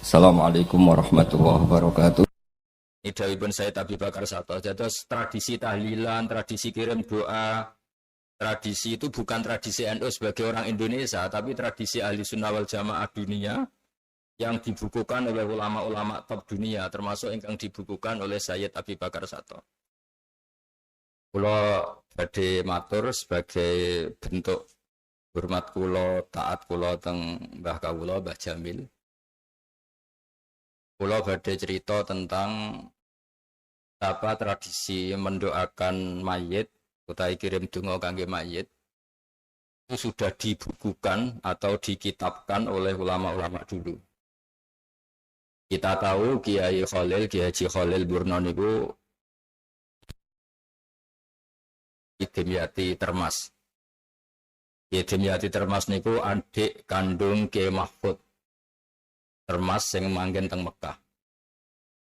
Assalamualaikum warahmatullahi wabarakatuh. Ini dawuhipun Sayyid Abi Bakar Sato. Jadi tradisi tahlilan, tradisi kirim doa, tradisi itu bukan tradisi NU sebagai orang Indonesia, tapi tradisi ahli sunnah wal jamaah dunia yang dibukukan oleh ulama-ulama top dunia, termasuk yang dibukukan oleh Sayyid Abi Bakar Sato. Kula badhe matur sebagai bentuk hormat kula, taat kula teng Mbah kawula Mbah Jamil. Kula badhe cerita tentang apa tradisi mendoakan mayit utawi kirim donga kangge mayit itu sudah dibukukan atau dikitabkan oleh ulama-ulama dulu. Kita tahu Kiai Khalil, Kiai Haji Khalil Burno niku Dimyati Termas. Kiai Dimyati Termas niku adik kandung Kiai Mahfud Termas yang manggen teng Mekah.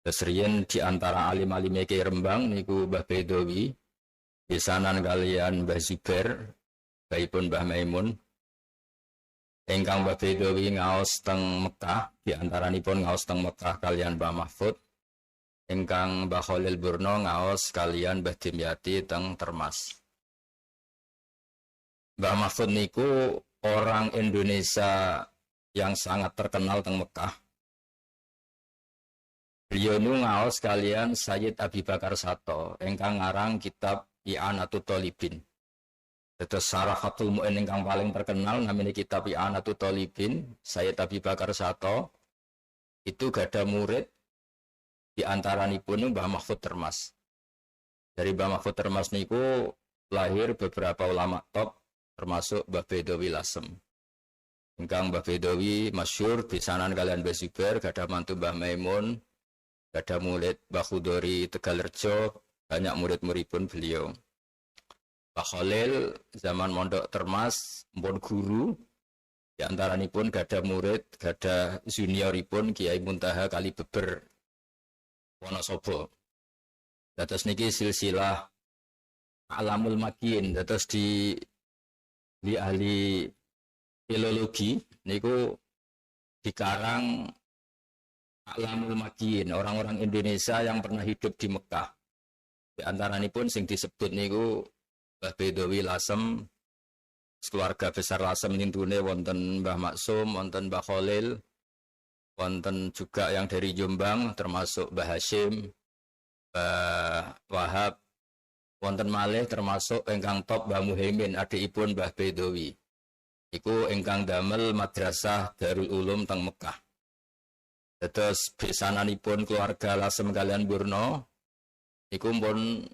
Keserian di antara alim-alim Kiai Rembang niku Mbah Bedowi, pisanan kalian Mbah Zubair, baipun Mbah Maimun. Ingkang Mbah Bedowi ngaos teng Mekah, di antaranipun ngaos teng Mekah kalian Mbah Mahfud. Ingkang Mbah Khalil Burno ngaos kalian Mbah Dimyati teng Termas. Mbah Mahfud niku orang Indonesia yang sangat terkenal teng Mekah. Beliau nu ngaos kalian Sayyid Abi Bakar Sato, ingkang ngarang kitab I'anatul Thalibin. Terus Syarahatul Mu'in ingkang paling terkenal namanya kitab I'anatul Thalibin, Sayyid Abi Bakar Sato. Itu gada murid di antaranipun Mbah Mahfud Termas. Dari Mbah Mahfud Termas niku lahir beberapa ulama top termasuk Mbah Bedowi Lasem. Ingkang Mbah Bedowi masyhur pisanan kalian Mbah Zubair, gada mantu Mbah Maimun. Ada murid Mbah Khudori Tegalerjo, banyak murid-murid pun beliau. Mbah Khalil zaman mondok Termas, mpun guru, di antaranipun gada murid, gada junioripun Kiai Muntaha Kalibeber Wonosobo. Dados niki silsilah Alamul Makin, dados di ahli filologi niku dikarang Alamul Makin, orang-orang Indonesia yang pernah hidup di Mekah. Di antaranipun sing disebut niku Mbah Bedowi Lasem, keluarga besar Lasem nintune wonten Mbah Maksum, wonten Mbah Khalil, wonten juga yang dari Jombang termasuk Mbah Hashim, Mbah Wahab, wonten malih termasuk ingkang top Mbah Muhaimin, adikipun Mbah Bedowi. Iku ingkang damel madrasah Darul Ulum teng Mekah. Terus besananipun keluarga Lasem kalian Burno iku pun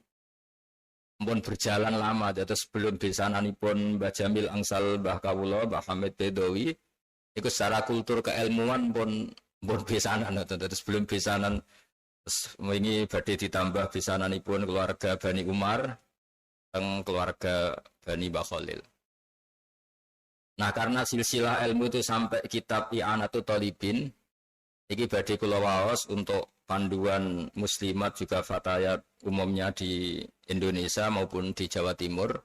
berjalan lama. Terus sebelum besananipun Mbah Jamil angsal Mbah Kawula, Mbah Hamid Bedowi iku secara kultur keilmuan pun besanan. Terus sebelum besanan ini badhe ditambah besananipun keluarga Bani Umar teng keluarga Bani Mbah Khalil. Nah, karena silsilah ilmu itu sampai kitab I'anatul Thalibin, iki badhe kula waos untuk panduan muslimat juga fatayat umumnya di Indonesia maupun di Jawa Timur.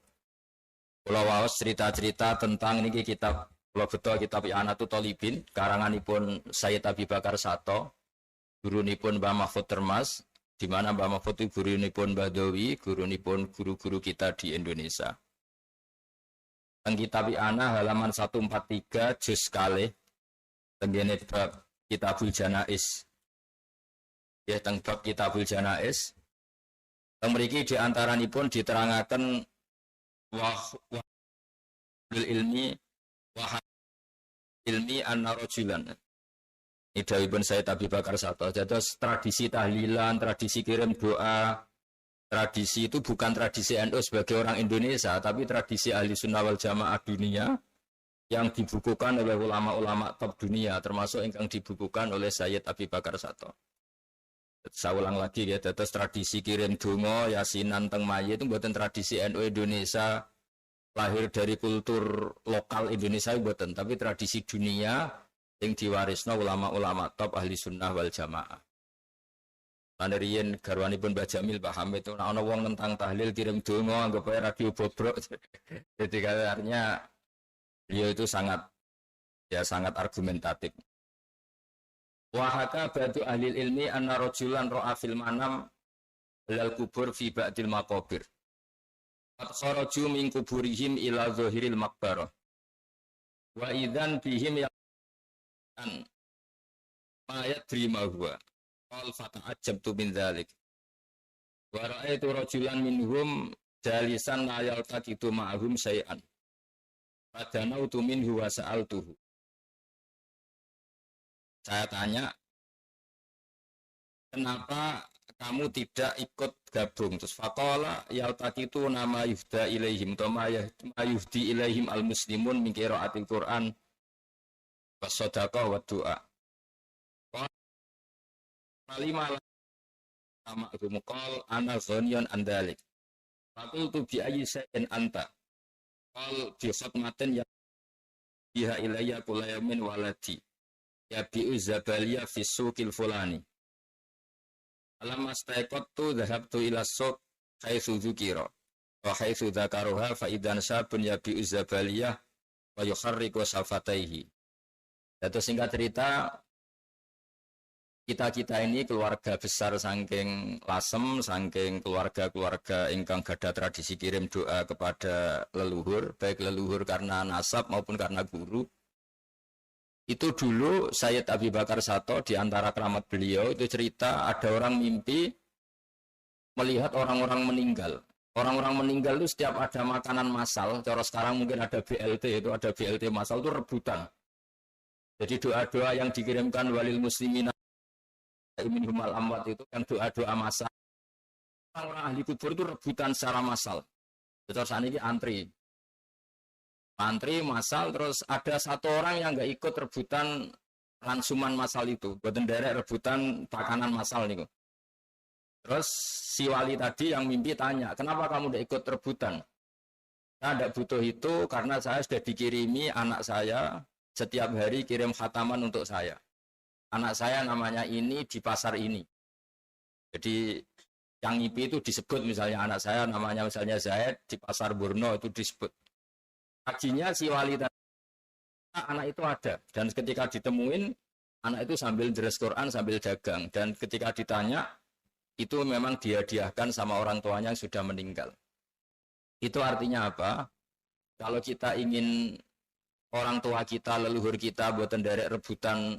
Kula waos cerita-cerita tentang niki kitab kula beto kitab I'anatul Thalibin karanganipun Sayyid Abi Bakar Sato, gurunipun Mbah Mahfud Termas, di mana Mbah Mahfud itu gurunipun Mbah Dowi, gurunipun guru-guru kita di Indonesia. Teng kitab I'anah halaman 143 juz kalih tenggene bab Kitabul Janais. Ya teng bab Kitabul Janais. Teng mriki di antaranipun diterangaken ilmi anna rajulan. Ini dawuhipun Sayyid Abi Bakar Sato. Jadi tradisi tahlilan, tradisi kirim doa, tradisi itu bukan tradisi NU sebagai orang Indonesia, tapi tradisi ahli sunnah wal jamaah dunia yang dibukukan oleh ulama-ulama top dunia, termasuk yang dibukukan oleh Sayyid Abi Bakar Sato. Saya ulang lagi ya, terus tradisi kirim donga, yasinan teng mayit itu buatan tradisi NU Indonesia, lahir dari kultur lokal Indonesia buatan, tapi tradisi dunia yang diwarisno ulama-ulama top ahli sunnah wal jamaah. Lanerian garwanipun Mbah Jamil, Mbah Hamid itu ana wong tentang tahlil kirim donga anggap ae radio bobrok. Jadi katanya beliau itu sangat argumentatif. Wa haka ba'du ahli ilmi anna rajulan ra'a fil manam lal kubur fi ba'dil maqabir. Qad kharaju min kuburihim ila zahiril maqbarah. Wa idzan bihim ya'an ma yadri ma huwa. Qal fata'ajjabtu min dzalik. Wa ra'aitu rajulan minhum jalisan la yaltaqitu ma'ahum syai'an. Fadanautu minhu wa sa'altuhu. Saya tanya, kenapa kamu tidak ikut gabung? Terus faqala yaltaqitu nama yuhda ilaihim ma yuhdi ilaihim al-muslimun min qiraatil Qur'an was shadaqah wa du'a. Qala sama qal ana ghaniyun an dzalik. Faqultu bi ayyi shay'in anta? Qal bi khatmatin ya biha ilayya kullu yawmin waladi. Ya bi'u zabaliyah fi suqil fulani. Alamma staiqattu dhahabtu ila suq haitsu dzukira. Wa haitsu dzakaruha fa idan sabun ya bi'u zabaliyah wa yukharriqu safataihi. Itu singkat cerita, kita ini keluarga besar saking Lasem, saking keluarga-keluarga ingkang gadah tradisi kirim doa kepada leluhur, baik leluhur karena nasab maupun karena guru. Itu dulu Sayyid Abi Bakar Sato di antara keramat beliau itu cerita ada orang mimpi melihat orang-orang meninggal. Orang-orang meninggal itu setiap ada makanan massal, cara sekarang mungkin ada BLT, itu ada BLT massal itu rebutan. Jadi doa-doa yang dikirimkan walil muslimin minhum al amwat itu kan doa-doa massal. Orang-orang ahli kubur itu rebutan secara massal. Terus ini antri massal, terus ada satu orang yang nggak ikut rebutan rangsuman massal itu, buatan derek rebutan pakanan massal nih. Terus si wali tadi yang mimpi tanya, kenapa kamu nggak ikut rebutan? Saya tidak butuh itu karena saya sudah dikirimi anak saya setiap hari kirim khataman untuk saya. Anak saya namanya ini di pasar ini. Jadi yang mimpi itu disebut misalnya anak saya namanya misalnya Zaid di pasar Burno itu disebut. Paginya si wali tadi, anak itu ada. Dan ketika ditemuin, anak itu sambil deres Quran, sambil dagang. Dan ketika ditanya, itu memang dihadiahkan sama orang tuanya yang sudah meninggal. Itu artinya apa? Kalau kita ingin orang tua kita, leluhur kita, buatan derek rebutan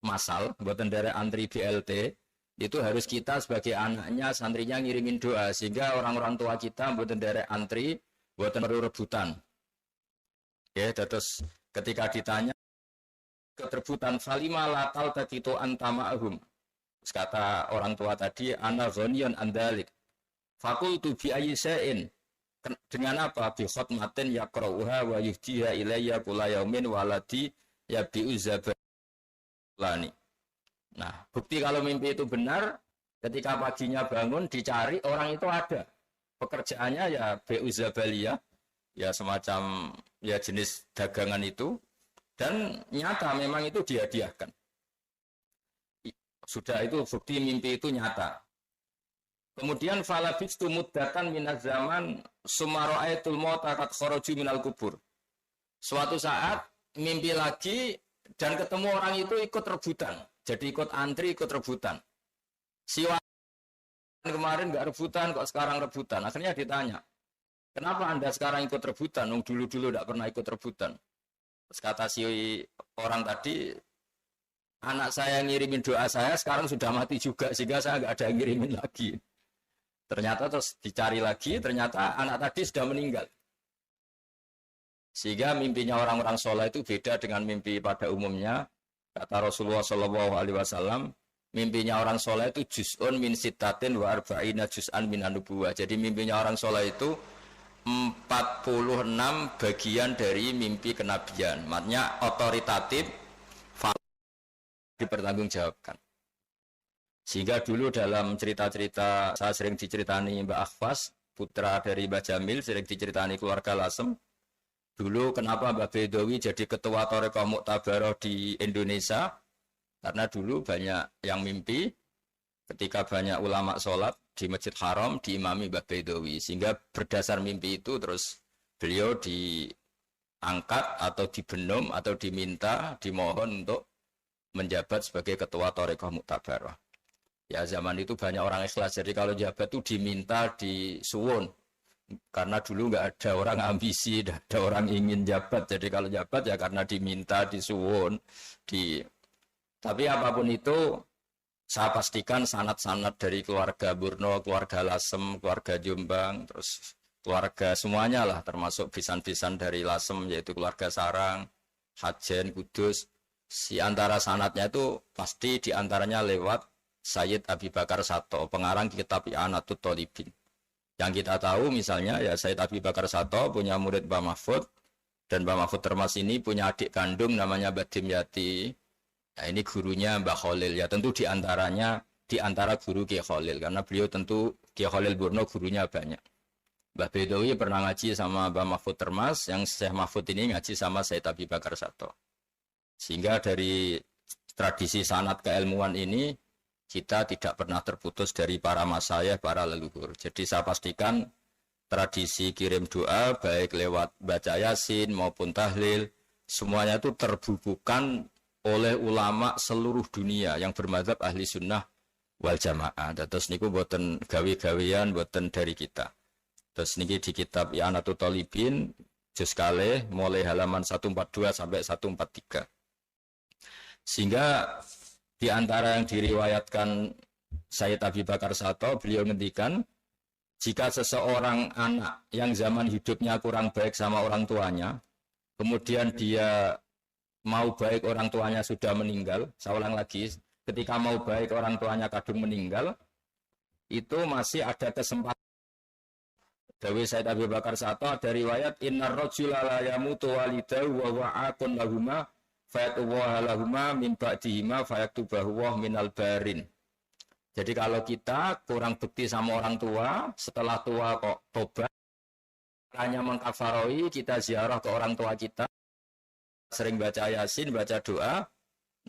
massal, buatan derek antri BLT, itu harus kita sebagai anaknya, santrinya ngirimin doa. Sehingga orang-orang tua kita buatan derek antri, buatan rebutan. Ya, terus ketika ditanya keterbutan falima latal takitu antama'ahum. Kata orang tua tadi, ana ghaniyun andalik. Fakultu bi ayyi syai'in. Dengan apa? Bi khatmatin yaqra'uha wa yuhdiha ilayya kulla yaumin waladi yabi'u zabalani. Nah, bukti kalau mimpi itu benar, ketika paginya bangun dicari orang itu ada. Pekerjaannya ya bi'u zabaliyah. Ya semacam ya jenis dagangan itu, dan nyata memang itu dihadiahkan. Sudah itu bukti mimpi itu nyata. Kemudian falabistu muddatan minaz zaman sumara'aitul mauta qad kharaju minal kubur. Suatu saat mimpi lagi dan ketemu orang itu ikut rebutan. Jadi ikut antri, ikut rebutan. Si kemarin enggak rebutan kok sekarang rebutan. Akhirnya ditanya, kenapa Anda sekarang ikut rebutan? Dulu-dulu tidak pernah ikut rebutan. Terus kata si orang tadi, anak saya ngirimin doa saya, sekarang sudah mati juga, sehingga saya nggak ada yang ngirimin lagi. Ternyata terus dicari lagi, ternyata anak tadi sudah meninggal. Sehingga mimpinya orang-orang soleh itu beda dengan mimpi pada umumnya. Kata Rasulullah SAW, mimpinya orang soleh itu juz'un min sittatin wa arba'ina juz'an min an-nubuwah. Jadi mimpinya orang soleh itu 46 bagian dari mimpi kenabian. Maksudnya otoritatif, dipertanggungjawabkan. Sehingga dulu dalam cerita-cerita, saya sering diceritani Mbak Akhfas, putra dari Mbak Jamil, sering diceritani keluarga Lasem. Dulu kenapa Mbak Bedowi jadi ketua Thariqah Mu'tabaroh di Indonesia? Karena dulu banyak yang mimpi, ketika banyak ulama sholat di Masjid Haram diimami Mbah Bedowi, sehingga berdasar mimpi itu terus beliau diangkat atau dibenum atau diminta, dimohon untuk menjabat sebagai ketua Thariqah Muktabarah. Ya zaman itu banyak orang ikhlas, jadi kalau jabat itu diminta disuwun. Karena dulu nggak ada orang ambisi, nggak ada orang ingin jabat. Jadi kalau jabat ya karena diminta, disuwun. Tapi apapun itu, saya pastikan sanad-sanad dari keluarga Burno, keluarga Lasem, keluarga Jombang, terus keluarga semuanya lah, termasuk bisan-bisan dari Lasem, yaitu keluarga Sarang, Hajen, Kudus. Si antara sanadnya itu pasti diantaranya lewat Sayyid Abi Bakar Sato, pengarang kitab I'anatul Thalibin. Yang kita tahu misalnya ya Sayyid Abi Bakar Sato punya murid Mbah Mahfud, dan Mbah Mahfud Termas ini punya adik kandung namanya Mbah Dimyati. Nah, ini gurunya Mbah Khalil ya, tentu di antara guru Ki Khalil, karena beliau tentu Ki Khalil Burno gurunya banyak. Mbah Bedowi pernah ngaji sama Mbah Mahfud Termas, yang Syekh Mahfud ini ngaji sama Sayyid Abi Bakar Sato. Sehingga dari tradisi sanad keilmuan ini kita tidak pernah terputus dari para masyayikh, para leluhur. Jadi saya pastikan tradisi kirim doa baik lewat baca yasin maupun tahlil semuanya itu terbubuhkan oleh ulama seluruh dunia yang bermadzhab ahli sunnah wal jamaah. Terus niku boten gawe-gawean, boten dari kita. Terus niki di kitab I'anatul Thalibin juz kalih mulai halaman 142 sampai 143. Sehingga di antara yang diriwayatkan Sayyid Abi Bakar Sato, beliau ngendikan, jika seseorang anak yang zaman hidupnya kurang baik sama orang tuanya, kemudian dia mau baik orang tuanya sudah meninggal, saya ulang lagi, ketika mau baik orang tuanya kadung meninggal, itu masih ada kesempatan. Dawi Sayyid Abi Bakar Sato ada riwayat, innar rajula la yamutu walidahu wa wa'akun lahuma fayatuwaha lahuma min ba'dihima fayaktubahu minal barin. Jadi kalau kita kurang bekti sama orang tua, setelah tua kok tobat, hanya mengkafaroi, kita ziarah ke orang tua kita, sering baca yasin, baca doa.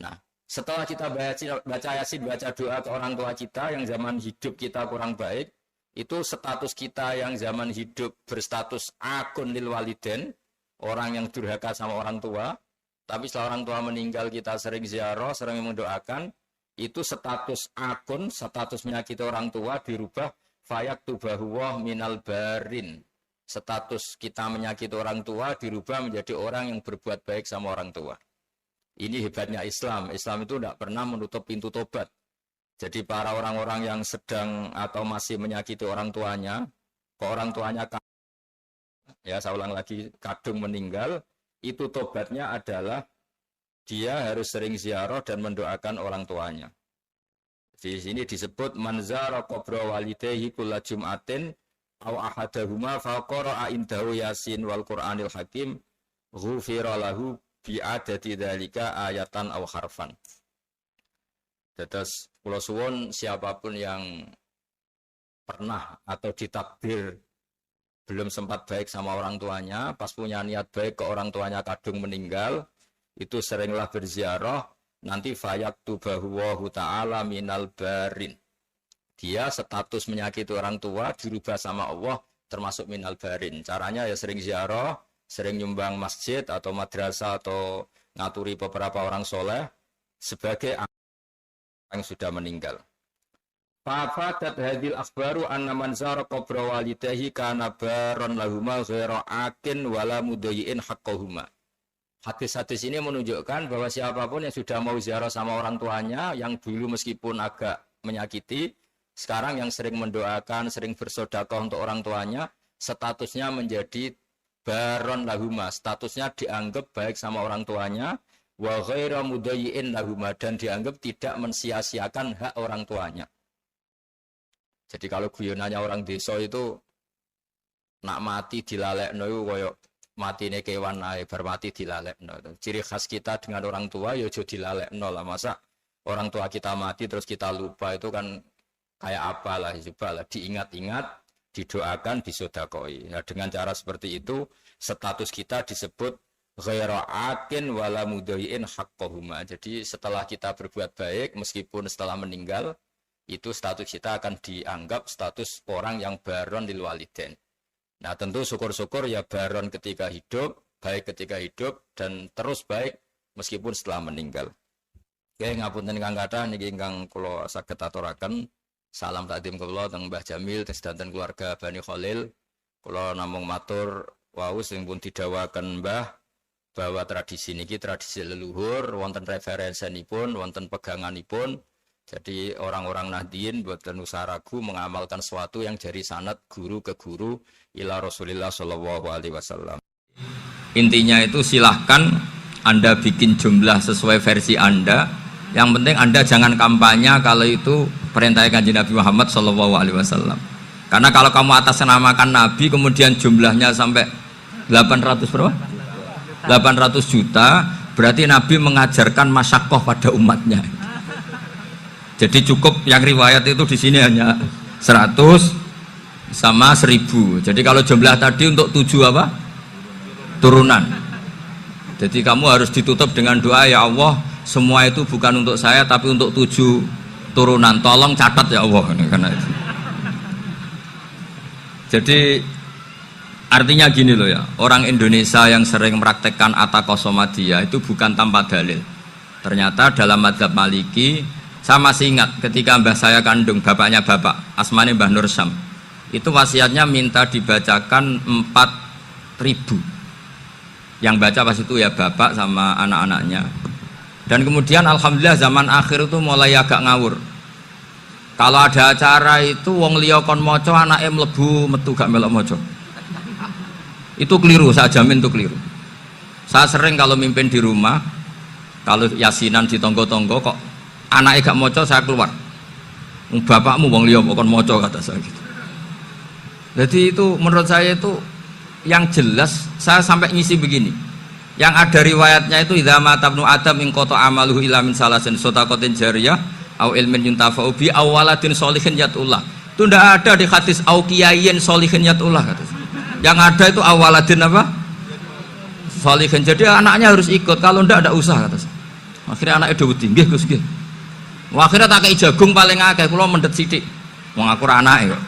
Nah, setelah kita baca yasin, baca doa ke orang tua kita yang zaman hidup kita kurang baik, itu status kita yang zaman hidup berstatus akun lil waliden, orang yang durhaka sama orang tua. Tapi setelah orang tua meninggal kita sering ziarah, sering mendoakan, itu status akun, status menyakiti orang tua dirubah fayaktubahu minal barin. Status kita menyakiti orang tua dirubah menjadi orang yang berbuat baik sama orang tua. Ini hebatnya Islam. Islam itu tidak pernah menutup pintu tobat. Jadi para orang-orang yang sedang atau masih menyakiti orang tuanya, ke orang tuanya, ya saya ulang lagi, kadung meninggal, itu tobatnya adalah dia harus sering ziarah dan mendoakan orang tuanya. Di sini disebut manzara qabra walidayhi kulla jum'atin aw ahadahuma faqara'a indahu yasin wal qur'anil hakim ghufira lahu bi'adati dzalika ayatan aw harfan. Terus kula suwun siapapun yang pernah atau ditakdir belum sempat baik sama orang tuanya, pas punya niat baik ke orang tuanya kadung meninggal, itu seringlah berziarah, nanti fayaktubahu ta'ala minal barin. Dia status menyakiti orang tua dirubah sama Allah termasuk minal barin. Caranya ya sering ziarah, sering nyumbang masjid atau madrasah atau ngaturi beberapa orang soleh sebagai yang sudah meninggal. Fafadat hadil akhbaru anna man zara qabra walidayhi kana baron lahuma ghaira akin wala mudayyin haqqahuma. Hadis-hadis ini menunjukkan bahwa siapapun yang sudah mau ziarah sama orang tuanya yang dulu meskipun agak menyakiti, sekarang yang sering mendoakan, sering bersedekah untuk orang tuanya, statusnya menjadi baron lahuma, statusnya dianggap baik sama orang tuanya, wa ghaira mudayyin lahuma, dan dianggap tidak mensia-siakan hak orang tuanya. Jadi kalau guyonannya orang desa itu nak mati dilalekno iku koyo matine kewan ae bar mati dilalekno. Ciri khas kita dengan orang tua ya aja dilalekno lah. Masa orang tua kita mati terus kita lupa, itu kan kayak apalah, cobalah diingat-ingat, didoakan, disedekoi. Nah, dengan cara seperti itu status kita disebut ghaira akin wala mudayyin haqqahuma. Jadi setelah kita berbuat baik meskipun setelah meninggal, itu status kita akan dianggap status orang yang baron lil walidain. Nah tentu syukur-syukur ya baron ketika hidup, baik ketika hidup, dan terus baik meskipun setelah meninggal. Oke, ngapunten ingkang kathah niki ingkang kula saged aturaken. Salam takdim kula teng Mbah Jamil teng sedanten keluarga Bani Khalil. Kula namung matur wau sing pun didhawuhaken Mbah bahwa tradisi niki tradisi leluhur, wonten referensinipun, wonten peganganipun. Jadi orang-orang Nahdien boten usah ragu mengamalkan sesuatu yang dari sanad guru ke guru ila Rasulillah sallallahu alaihi wasallam. Intinya itu silahkan Anda bikin jumlah sesuai versi Anda. Yang penting Anda jangan kampanye kalau itu perintah Kanjeng Nabi Muhammad sallallahu alaihi wasallam. Karena kalau kamu atasnamakan Nabi kemudian jumlahnya sampai 800 berapa? 800 juta, berarti Nabi mengajarkan masyaqqah pada umatnya. Jadi cukup yang riwayat itu di sini hanya 100 sama 1000. Jadi kalau jumlah tadi untuk 7 apa? Turunan. Jadi kamu harus ditutup dengan doa, ya Allah, semua itu bukan untuk saya tapi untuk 7 turunan. Tolong catat ya Allah. Karena itu. Jadi artinya gini loh ya, orang Indonesia yang sering mempraktekkan Ataqosomadiyah itu bukan tanpa dalil. Ternyata dalam madzhab Maliki, saya masih ingat ketika mbah saya kandung, bapaknya bapak, asmane Mbah Nur Syam, itu wasiatnya minta dibacakan 4.000. Yang baca pas itu ya bapak sama anak-anaknya. Dan kemudian alhamdulillah zaman akhir itu mulai agak ngawur. Kalau ada acara itu wong liya kon maca anake mlebu metu gak melok maca. Itu keliru, saya jamin itu keliru. Saya sering kalau mimpin di rumah, kalau yasinan di tonggo-tonggo kok anaknya gak maca, saya keluar. Bapakmu wong liya kon maca, kata saya gitu. Jadi itu menurut saya itu yang jelas. Saya sampai ngisi begini, yang ada riwayatnya itu idza mata ibnu adam in qata amaluhu illa min salasin shadaqatin jariyah au ilmin yuntafa'u bi aw waladin sholihin yatullah. Itu tidak ada di hadis au kiyayin sholihin yatullah, kata saya. Yang ada itu awaladin apa? Sholihin. Jadi anaknya harus ikut, kalau ndak ada usah, kata saya. Akhirnya anaknya dawuh nggih Gus nggih. Akhirnya tak kei jagung paling akeh, kula mendet sithik. Wong aku ora anake kok.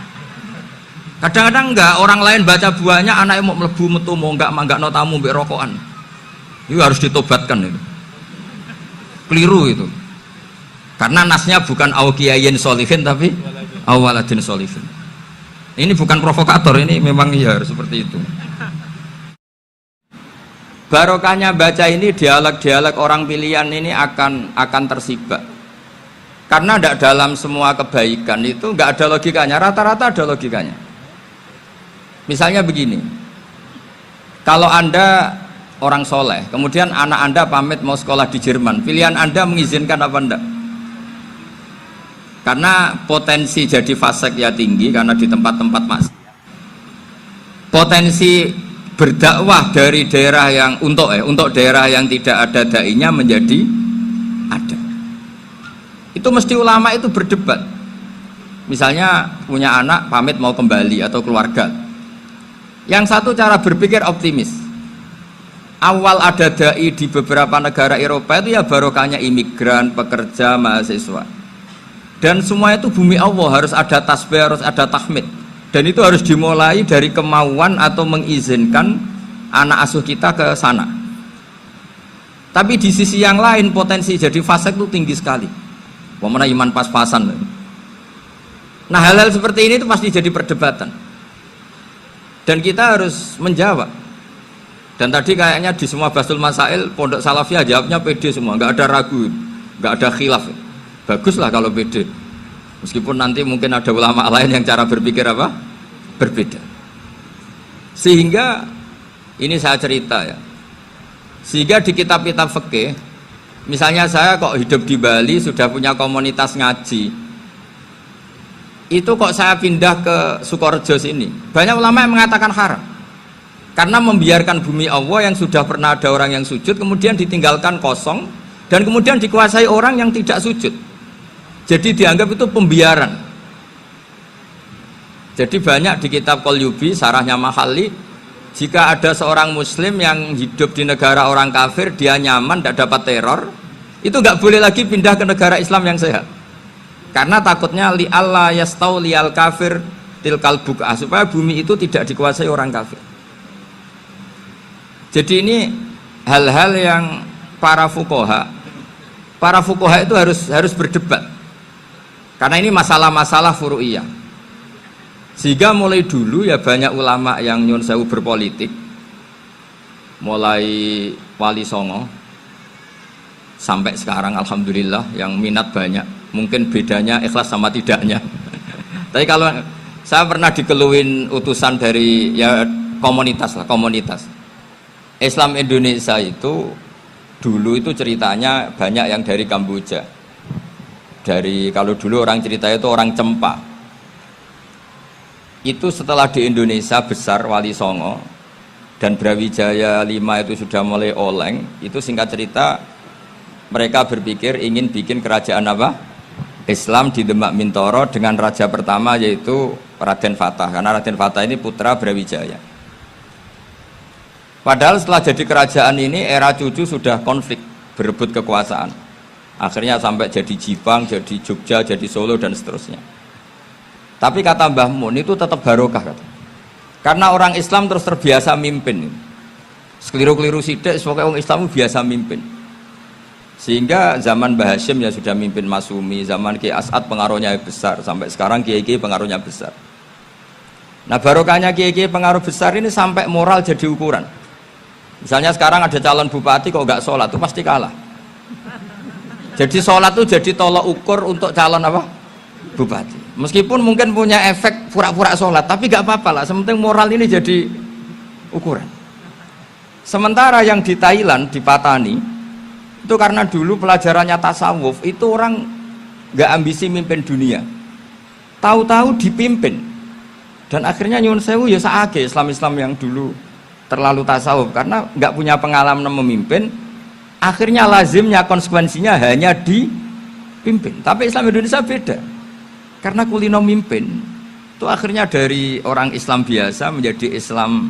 Kadang-kadang enggak, orang lain baca buahnya, anaknya mau mlebu metu mau enggak no tamu mbek rokokan. Itu harus ditobatkan itu. Keliru itu. Karena nasnya bukan au kiyayin sholihin tapi awaladin sholihin. Ini bukan provokator, ini memang ya harus seperti itu. Barokahnya baca ini, dialog-dialog orang pilihan ini akan tersibak. Karena tidak dalam semua kebaikan itu nggak ada logikanya, rata-rata ada logikanya. Misalnya begini, kalau Anda orang soleh, kemudian anak Anda pamit mau sekolah di Jerman, pilihan Anda mengizinkan apa enggak? Karena potensi jadi fasik ya tinggi, karena di tempat-tempat maksiat. Potensi berdakwah dari daerah yang untuk daerah yang tidak ada dai-nya menjadi ada. Itu mesti ulama itu berdebat. Misalnya punya anak pamit mau kembali atau keluarga. Yang satu cara berpikir optimis. Awal ada dai di beberapa negara Eropa itu ya barokahnya imigran, pekerja, mahasiswa. Dan semua itu bumi Allah, harus ada tasbih, harus ada tahmid. Dan itu harus dimulai dari kemauan atau mengizinkan anak asuh kita ke sana. Tapi di sisi yang lain potensi jadi fasik itu tinggi sekali. Wamana iman pas-pasan. Nah hal-hal seperti ini itu pasti jadi perdebatan. Dan kita harus menjawab. Dan tadi kayaknya di semua Basul Masail Pondok Salafiyah jawabnya pede semua, nggak ada ragu, nggak ada khilaf. Baguslah kalau pede. Meskipun nanti mungkin ada ulama lain yang cara berpikir apa? Berbeda. Sehingga ini saya cerita ya. Sehingga di kitab-kitab fikih, misalnya saya kok hidup di Bali sudah punya komunitas ngaji. Itu kok saya pindah ke Sukorejo sini, banyak ulama yang mengatakan haram karena membiarkan bumi Allah yang sudah pernah ada orang yang sujud kemudian ditinggalkan kosong dan kemudian dikuasai orang yang tidak sujud, jadi dianggap itu pembiaran. Jadi banyak di kitab Qalyubi, sarahnya Mahalli, jika ada seorang muslim yang hidup di negara orang kafir, dia nyaman, tidak dapat teror, itu nggak boleh lagi pindah ke negara Islam yang sehat. Karena takutnya li Allah yastau lial kafir tilkal buk'ah, supaya bumi itu tidak dikuasai orang kafir. Jadi ini hal-hal yang para fuqaha para fuqaha itu harus berdebat. Karena ini masalah-masalah furu'iyah. Sehingga mulai dulu ya banyak ulama yang nyun sewu berpolitik. Mulai Wali Songo sampai sekarang alhamdulillah yang minat banyak. Mungkin bedanya ikhlas sama tidaknya. Tapi kalau saya pernah dikeluhin utusan dari ya komunitas lah, komunitas. Islam Indonesia itu dulu itu ceritanya banyak yang dari Kamboja. Dari kalau dulu orang cerita itu orang Cempa. Itu setelah di Indonesia besar Wali Songo dan Brawijaya 5 itu sudah mulai oleng, itu singkat cerita mereka berpikir ingin bikin kerajaan apa? Islam di Demak Mintoro dengan raja pertama yaitu Raden Fatah, karena Raden Fatah ini putra Brawijaya. Padahal setelah jadi kerajaan ini era cucu sudah konflik, berebut kekuasaan. Akhirnya sampai jadi Jipang, jadi Jogja, jadi Solo dan seterusnya. Tapi kata Mbah Mun itu tetap barokah kata. Karena orang Islam terus terbiasa mimpin. Sekeliru-keliru sidik, pokoknya orang Islam biasa mimpin. Sehingga zaman Mbah Hashim ya sudah mimpin Masumi, zaman Ki As'ad pengaruhnya besar, sampai sekarang Kiai-Kiai pengaruhnya besar. Nah barokahnya Kiai-Kiai pengaruh besar ini sampai moral jadi ukuran. Misalnya sekarang ada calon bupati kok nggak sholat, itu pasti kalah. Jadi sholat itu jadi tolok ukur untuk calon apa? Bupati. Meskipun mungkin punya efek pura-pura sholat, tapi gak apa-apa lah, sementing moral ini jadi ukuran. Sementara yang di Thailand, di Patani, itu karena dulu pelajarannya tasawuf, itu orang gak ambisi mimpin dunia, tahu-tahu dipimpin, dan akhirnya nyuwun sewu ya saage Islam-Islam yang dulu terlalu tasawuf, karena gak punya pengalaman memimpin, akhirnya lazimnya konsekuensinya hanya dipimpin. Tapi Islam Indonesia beda. Karena kulino mimpin itu akhirnya dari orang Islam biasa menjadi Islam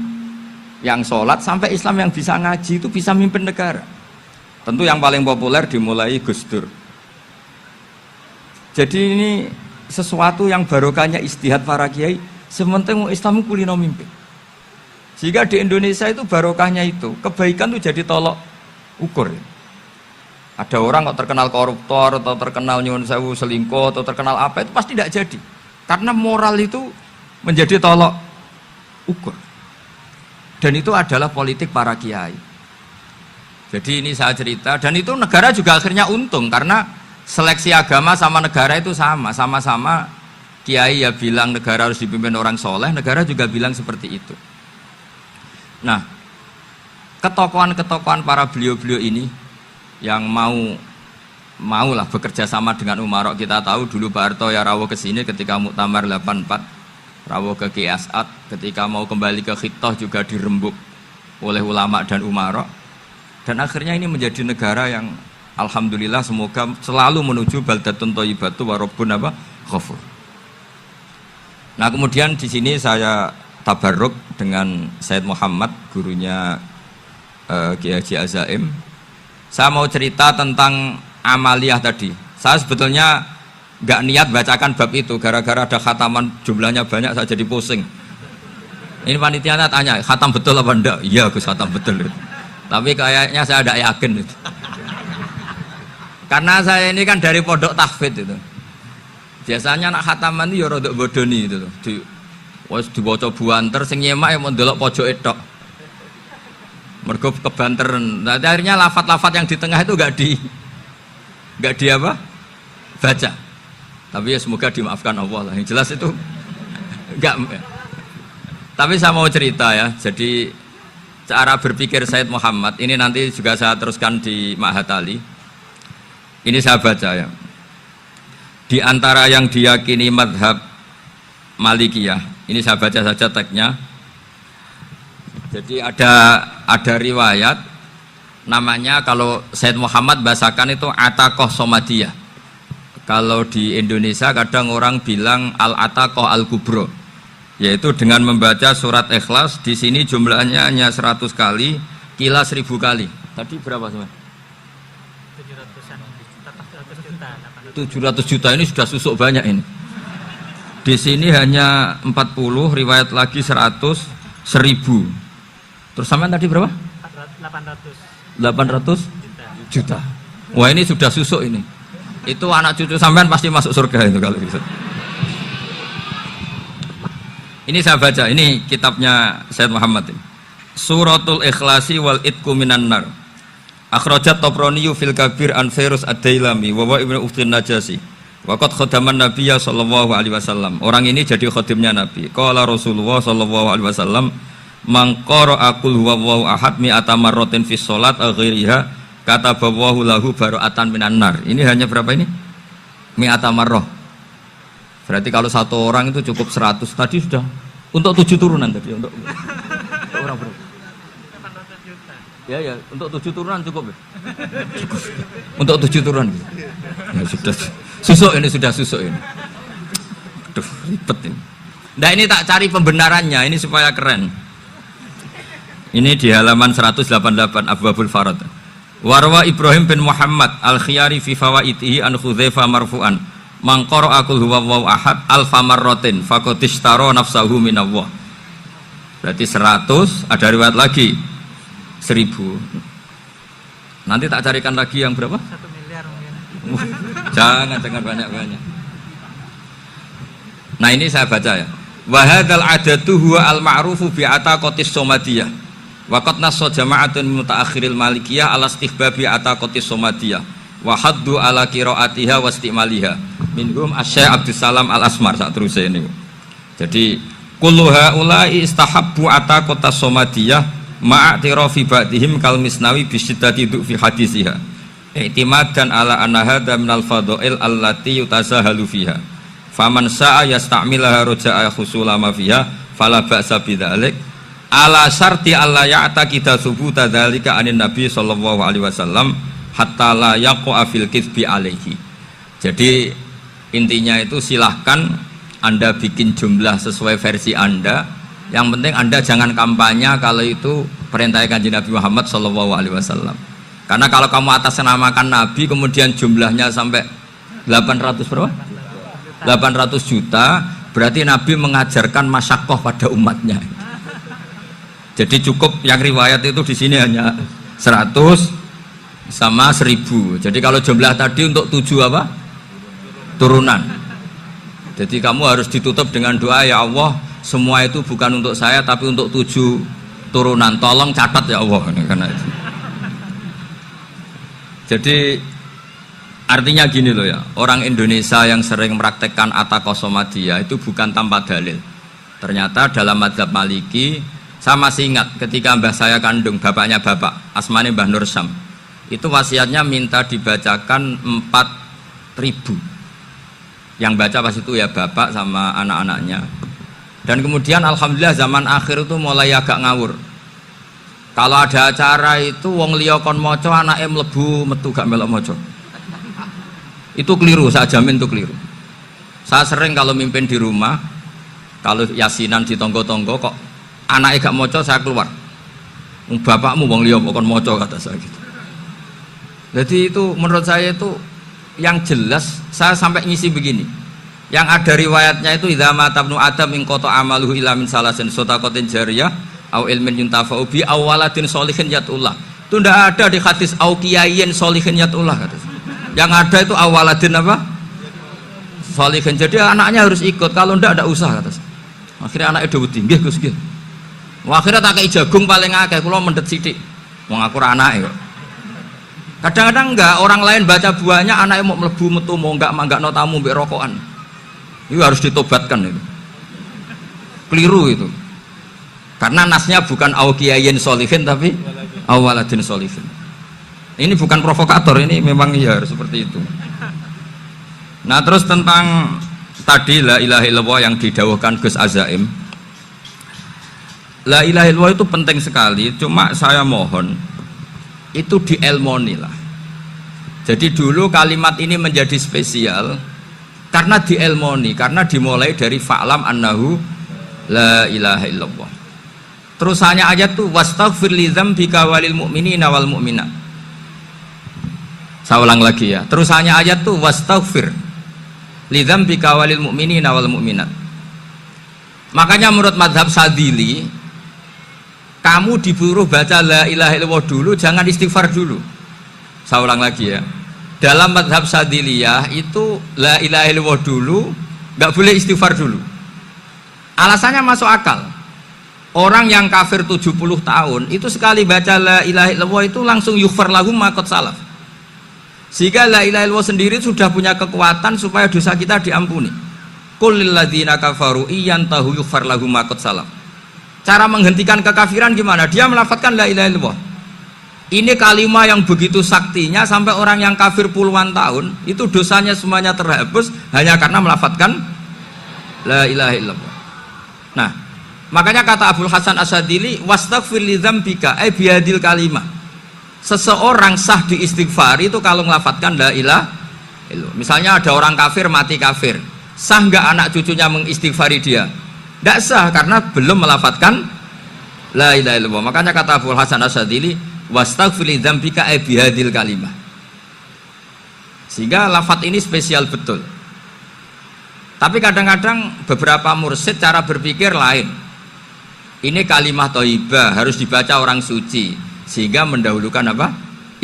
yang sholat sampai Islam yang bisa ngaji itu bisa mimpin negara. Tentu yang paling populer dimulai Gus Dur. Jadi ini sesuatu yang barokahnya istihad para kiai. Sementing Islam kulino mimpin. Sehingga di Indonesia itu barokahnya itu kebaikan itu jadi tolok ukur. Ada orang kok terkenal koruptor atau terkenal nyuwun sewu selingkuh atau terkenal apa itu pasti tidak jadi. Karena moral itu menjadi tolok ukur. Dan itu adalah politik para kiai. Jadi ini saya cerita dan itu negara juga akhirnya untung karena seleksi agama sama negara itu sama-sama kiai ya bilang negara harus dipimpin orang soleh, negara juga bilang seperti itu. Nah, ketokohan-ketokohan para beliau-beliau ini yang maulah bekerja sama dengan Umarok. Kita tahu dulu Pak Harto ya rawuh ke sini ketika Muktamar 84, rawuh ke Ki As'ad, ketika mau kembali ke Khittah juga dirembuk oleh ulama dan Umarok. Dan akhirnya ini menjadi negara yang alhamdulillah semoga selalu menuju baldatun thayyibatu wa rabbun ghafur. Nah, kemudian di sini saya tabarruk dengan Said Muhammad, gurunya Kiai Haji Azaim. Saya mau cerita tentang amaliyah tadi. Saya sebetulnya nggak niat bacakan bab itu, gara-gara ada khataman jumlahnya banyak saya jadi pusing. Ini panitianya tanya, khatam betul apa enggak? Iya Gus, khatam betul. Tapi kayaknya saya tidak yakin. Karena saya ini kan dari pondok tahfidz itu. Biasanya anak khataman itu ya rada bodoni itu. Wes dibaca buanter sing nyemak ya mau ndelok pojok tok. Mergo kebanteran. Nah, akhirnya lafat-lafat yang di tengah itu enggak di apa? Baca. Tapi ya semoga dimaafkan Allah lah. Yang jelas itu enggak. Tapi saya mau cerita ya. Jadi cara berpikir Said Muhammad ini nanti juga saya teruskan di Ma'had Ali. Ini saya baca ya. Di antara yang diyakini madhab Malikiyah, ini saya baca saja teksnya. Jadi ada riwayat namanya, kalau Said Muhammad bahasakan itu Ataqoh Somadiyah. Kalau di Indonesia kadang orang bilang Al-Ataqoh Al-Kubro, yaitu dengan membaca surat Ikhlas. Di sini jumlahnya hanya 100 kali, kila 1000 kali. Tadi berapa semua? 700 juta ini sudah susuk banyak ini. Di sini hanya 40, riwayat lagi 100, 1000. Terus sampai tadi berapa? 800 juta. Wah ini sudah susuk ini. Itu anak cucu sampean pasti masuk surga itu kalau bisa. Ini saya baca, ini kitabnya Sayyid Muhammad ini. Suratul Ikhlasi wal Itqu minan nar. Akhrajat Tabrani fil Kabir an Fairuz ad-Dailami wa wa Ibnu Uftin Najasi. Waqad khadaman Nabiyya sallallahu alaihi wasallam. Orang ini jadi khadimnya Nabi. Qala Rasulullah sallallahu alaihi wasallam, "Man qara'a qul huwallahu ahad mi'ata marratin fi shalat ghairiha kataballahu lahu bara'atan minan nar." Ini hanya berapa ini? Mi'ata marrah. Berarti kalau satu orang itu cukup 100. Tadi sudah untuk 7 turunan tadi untuk orang berapa? Ya, untuk 7 turunan cukup ya? Cukup. Untuk 7 turunan. Ya, sudah susuk ini, sudah susuk ini. Aduh, ribet ini. Nah ini tak cari pembenarannya, ini supaya keren. Ini di halaman 188 Abwabul Farad. Warwa Ibrahim bin Muhammad al-Khiyari fi fawaitihi an Khudzaifa marfu'an. Man qara'a qul huwallahu ahad alfa marratin faqad ishtara nafsahu minallah. Berarti 100, ada riwayat lagi 1000. Nanti tak carikan lagi yang berapa? 1 miliar mungkin. Jangan banyak-banyak. Nah ini saya baca ya. Wa hadzal adatu huwa al-ma'rufu bi ataqatis somadiyah. Wa qad nassa jama'atun mutaakhiril malikiyah ala istihbabi ataqatis somadiyah. Wa haddu ala qiraatiha wa istimaliha. Minhum Asy-Syaikh Abdus Salam Al-Asmar sak teruse ini. Jadi kullu haula'i istahabbu ataqatas somadiyah ma'atirafi ba'dihim kal misnawi bisyiddati du fi hadisiha i'timadan ala anna hadha minal fadha'il allati yutasahalu fiha faman sa'a yasta'milaha roja'a khusula ma fiha fala ba'sa bidzalik ala syarti alla ya'taqida thubuta dzalika anin nabi sallallahu alaihi wasallam hatta la yaqa fil kitsbi alaihi. Jadi intinya itu silahkan Anda bikin jumlah sesuai versi Anda. Yang penting Anda jangan kampanye kalau itu perintah Kanjeng Nabi Muhammad sallallahu alaihi wasallam. Karena kalau kamu atasnamakan Nabi kemudian jumlahnya sampai 800 berapa? 800 juta, berarti Nabi mengajarkan masyaqqah pada umatnya. Jadi cukup yang riwayat itu di sini hanya 100 sama 1000. Jadi kalau jumlah tadi untuk 7 apa? Turunan. Jadi kamu harus ditutup dengan doa, ya Allah, semua itu bukan untuk saya tapi untuk 7 turunan, tolong catat ya Allah. Karena itu. Jadi artinya gini loh ya, orang Indonesia yang sering mempraktekkan ataqosomadiyah itu bukan tanpa dalil. Ternyata dalam mazhab Maliki, saya masih ingat ketika mbah saya kandung, bapaknya bapak, asmane Mbah Nur Syam, itu wasiatnya minta dibacakan 4.000. Yang baca pas itu ya bapak sama anak-anaknya. Dan kemudian alhamdulillah zaman akhir itu mulai agak ngawur. Kalau ada acara itu wong liya kon maca anake mlebu metu gak melok maca. Itu keliru, saya jamin itu keliru. Saya sering kalau mimpin di rumah, kalau yasinan di tonggo-tonggo kok anake gak maca saya keluar. Bapakmu wong liya kon maca kata saya gitu. Jadi itu menurut saya itu yang jelas, saya sampai ngisi begini. Yang ada riwayatnya itu idza mata ibnu adam in qata amaluhu illa min salasin shadaqatin jariyah au ilmin yuntafa'u bi aw waladin sholihin yatullah. Itu tidak ada di hadis au kiyayin sholihin yatullah kata. Yang ada itu aw waladin apa? Sholihin. Jadi anaknya harus ikut, kalau tidak ada usah kata. Akhirnya anaknya dawuh nggih Gus nggih. Akhirnya tak kei jagung paling akeh, kula mendet sithik. Wong aku ora anake kok. Kadang-kadang enggak, orang lain baca buahnya anaknya mau mlebu metu mau enggak manggakno tamu mbek rokokan. Itu harus ditobatkan itu. Keliru itu. Karena nasnya bukan au kiyayin sholihin tapi au waladin sholihin. Ini bukan provokator, ini memang ya harus seperti itu. Nah, terus tentang tadi la ilaha illallah yang didawuhkan Gus Azaim. La ilaha illallah itu penting sekali, cuma saya mohon itu dielmoni lah. Jadi dulu kalimat ini menjadi spesial karena dielmoni, karena dimulai dari fa'lam annahu la ilaha illallah. Terusannya ayat tuh wastaghfir li dzambika walil mu'minina wal mu'minat. Saya ulang lagi ya. Terusannya ayat tuh wastaghfir li dzambika walil mu'minina wal mu'minat. Makanya menurut mazhab Sadili, kamu disuruh baca la ilaha illallah dulu, jangan istighfar dulu. Saya ulang lagi ya. dalam mazhab Sadiliyah itu la ilaha illallah dulu, nggak boleh istighfar dulu. Alasannya masuk akal. Orang yang kafir 70 tahun itu sekali baca la ilaha illallah itu langsung yughfar lahum ma qad salaf. Sehingga la ilaha illallah sendiri sudah punya kekuatan supaya dosa kita diampuni. Qul lil ladzina kafaru iyantahu yughfar lahum ma qad salaf. Cara menghentikan kekafiran gimana? Dia melafadzkan la ilaha illallah. Ini kalimat yang begitu saktinya sampai orang yang kafir puluhan tahun itu dosanya semuanya terhapus hanya karena melafadzkan la ilaha illallah. Nah, makanya kata Abul Hasan Asyadili, wastaghfir li dzambika ay bihadil kalimah. Seseorang sah di istighfar itu kalau melafadzkan la ilaha illallah. Misalnya ada orang kafir mati kafir, sah nggak anak cucunya mengistighfari dia? Tidak sah karena belum melafadzkan la ilaha illallah. Makanya kata Abul Hasan Asyadili, wastaghfir li dzambika ay bihadil kalimah. Sehingga lafadz ini spesial betul. Tapi kadang-kadang beberapa mursyid cara berpikir lain. Ini kalimah thayyibah harus dibaca orang suci sehingga mendahulukan apa?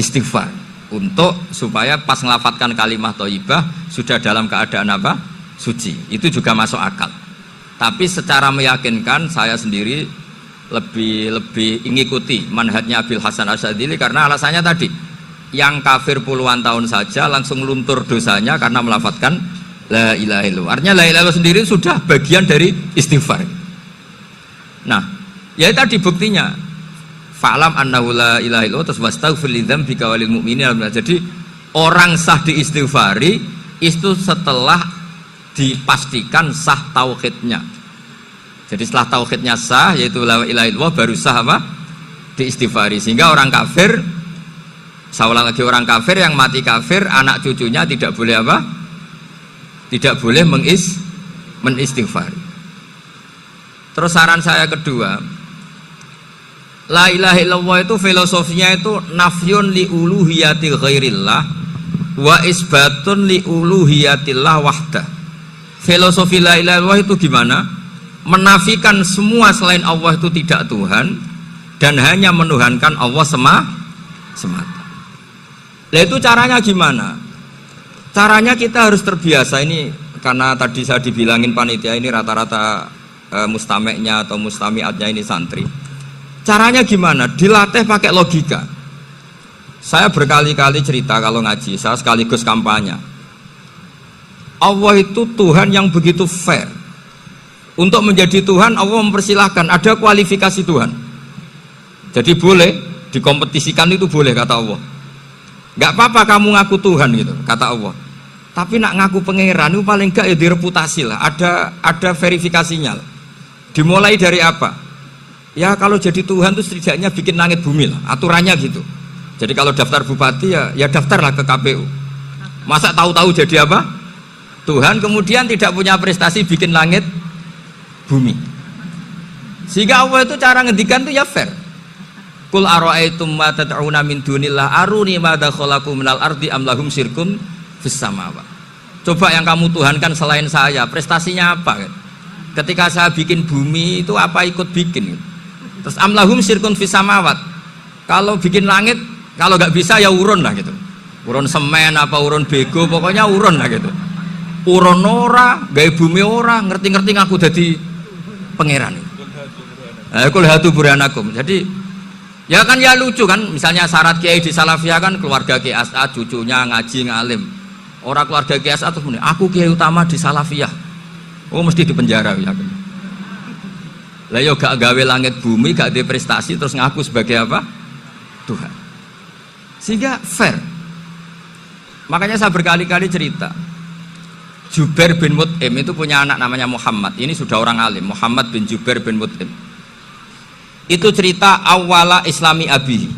Istighfar. Untuk supaya pas ngelafatkan kalimah thayyibah sudah dalam keadaan apa? Suci. Itu juga masuk akal. Tapi secara meyakinkan saya sendiri lebih mengikuti manhajnya Abil Hasan Asyadili karena alasannya tadi yang kafir puluhan tahun saja langsung luntur dosanya karena melafatkan la ilaha illallah. Artinya la ilaha illallah sendiri sudah bagian dari istighfar. Nah, ya tadi buktinya fa'lam annahu la ilaha illallah terus wastaghfir li dzambika walil mu'minin. Jadi orang sah diistighfari itu setelah dipastikan sah tauhidnya. Jadi setelah tauhidnya sah yaitu la ilaha illallah baru sah apa? Diistighfari. Sehingga orang kafir, saya ulang lagi, orang kafir yang mati kafir anak cucunya tidak boleh apa? Tidak boleh menistighfari. Terus saran saya kedua, la ilaha illallah itu filosofinya itu nafyun li uluhiyati ghairillah wa isbatun li uluhiyatillah wahdah. Filosofi la ilaha illallah itu gimana? Menafikan semua selain Allah itu tidak Tuhan dan hanya menuhankan Allah semata. Lah itu caranya gimana? Caranya kita harus terbiasa ini karena tadi saya dibilangin panitia ini rata-rata mustameknya atau mustamiatnya ini santri. Caranya gimana? Dilatih pakai logika. Saya berkali-kali cerita kalau ngaji, saya sekaligus kampanye. Allah itu Tuhan yang begitu fair. Untuk menjadi Tuhan Allah mempersilahkan, ada kualifikasi Tuhan. Jadi boleh dikompetisikan itu boleh kata Allah. Gak apa-apa kamu ngaku Tuhan gitu kata Allah. Tapi nak ngaku pangeran itu paling gak ya direputasi lah. Ada verifikasinya lah. Dimulai dari apa? Ya kalau jadi Tuhan itu setidaknya bikin langit bumi lah. Aturannya gitu. Jadi kalau daftar bupati ya daftarlah ke KPU. Masa tahu-tahu jadi apa? Tuhan kemudian tidak punya prestasi bikin langit bumi. Sehingga Allah itu cara ngendikan itu ya fair. Qul ara'aytum ma tad'una min dunillah aruni madza khalaqu minal ardi am lahum syirkun fis samawat. Coba yang kamu tuhankan selain saya, prestasinya apa? Ketika saya bikin bumi itu apa ikut bikin? Terus am lahum syirkun fis samawat. Kalau bikin langit, kalau nggak bisa ya urun lah gitu. Urun semen apa urun bego, pokoknya urun lah gitu. Urun ora, gawe bumi ora, ngerti-ngerti ngaku dadi pangeran. Kul hatu burhanakum. Jadi ya kan ya lucu kan, misalnya syarat kiai di Salafiyah kan keluarga Kiai As'ad, cucunya ngaji ngalim. Orang keluarga Kiai As'ad terus muni, aku kiai utama di Salafiyah. Oh mesti dipenjara ya. Lah yo gak gawe langit bumi, gak ada prestasi terus ngaku sebagai apa? Tuhan. Sehingga fair. Makanya saya berkali-kali cerita. Jubair bin Mut'im itu punya anak namanya Muhammad. Ini sudah orang alim, Muhammad bin Jubair bin Mut'im. Itu cerita awala islami abihi.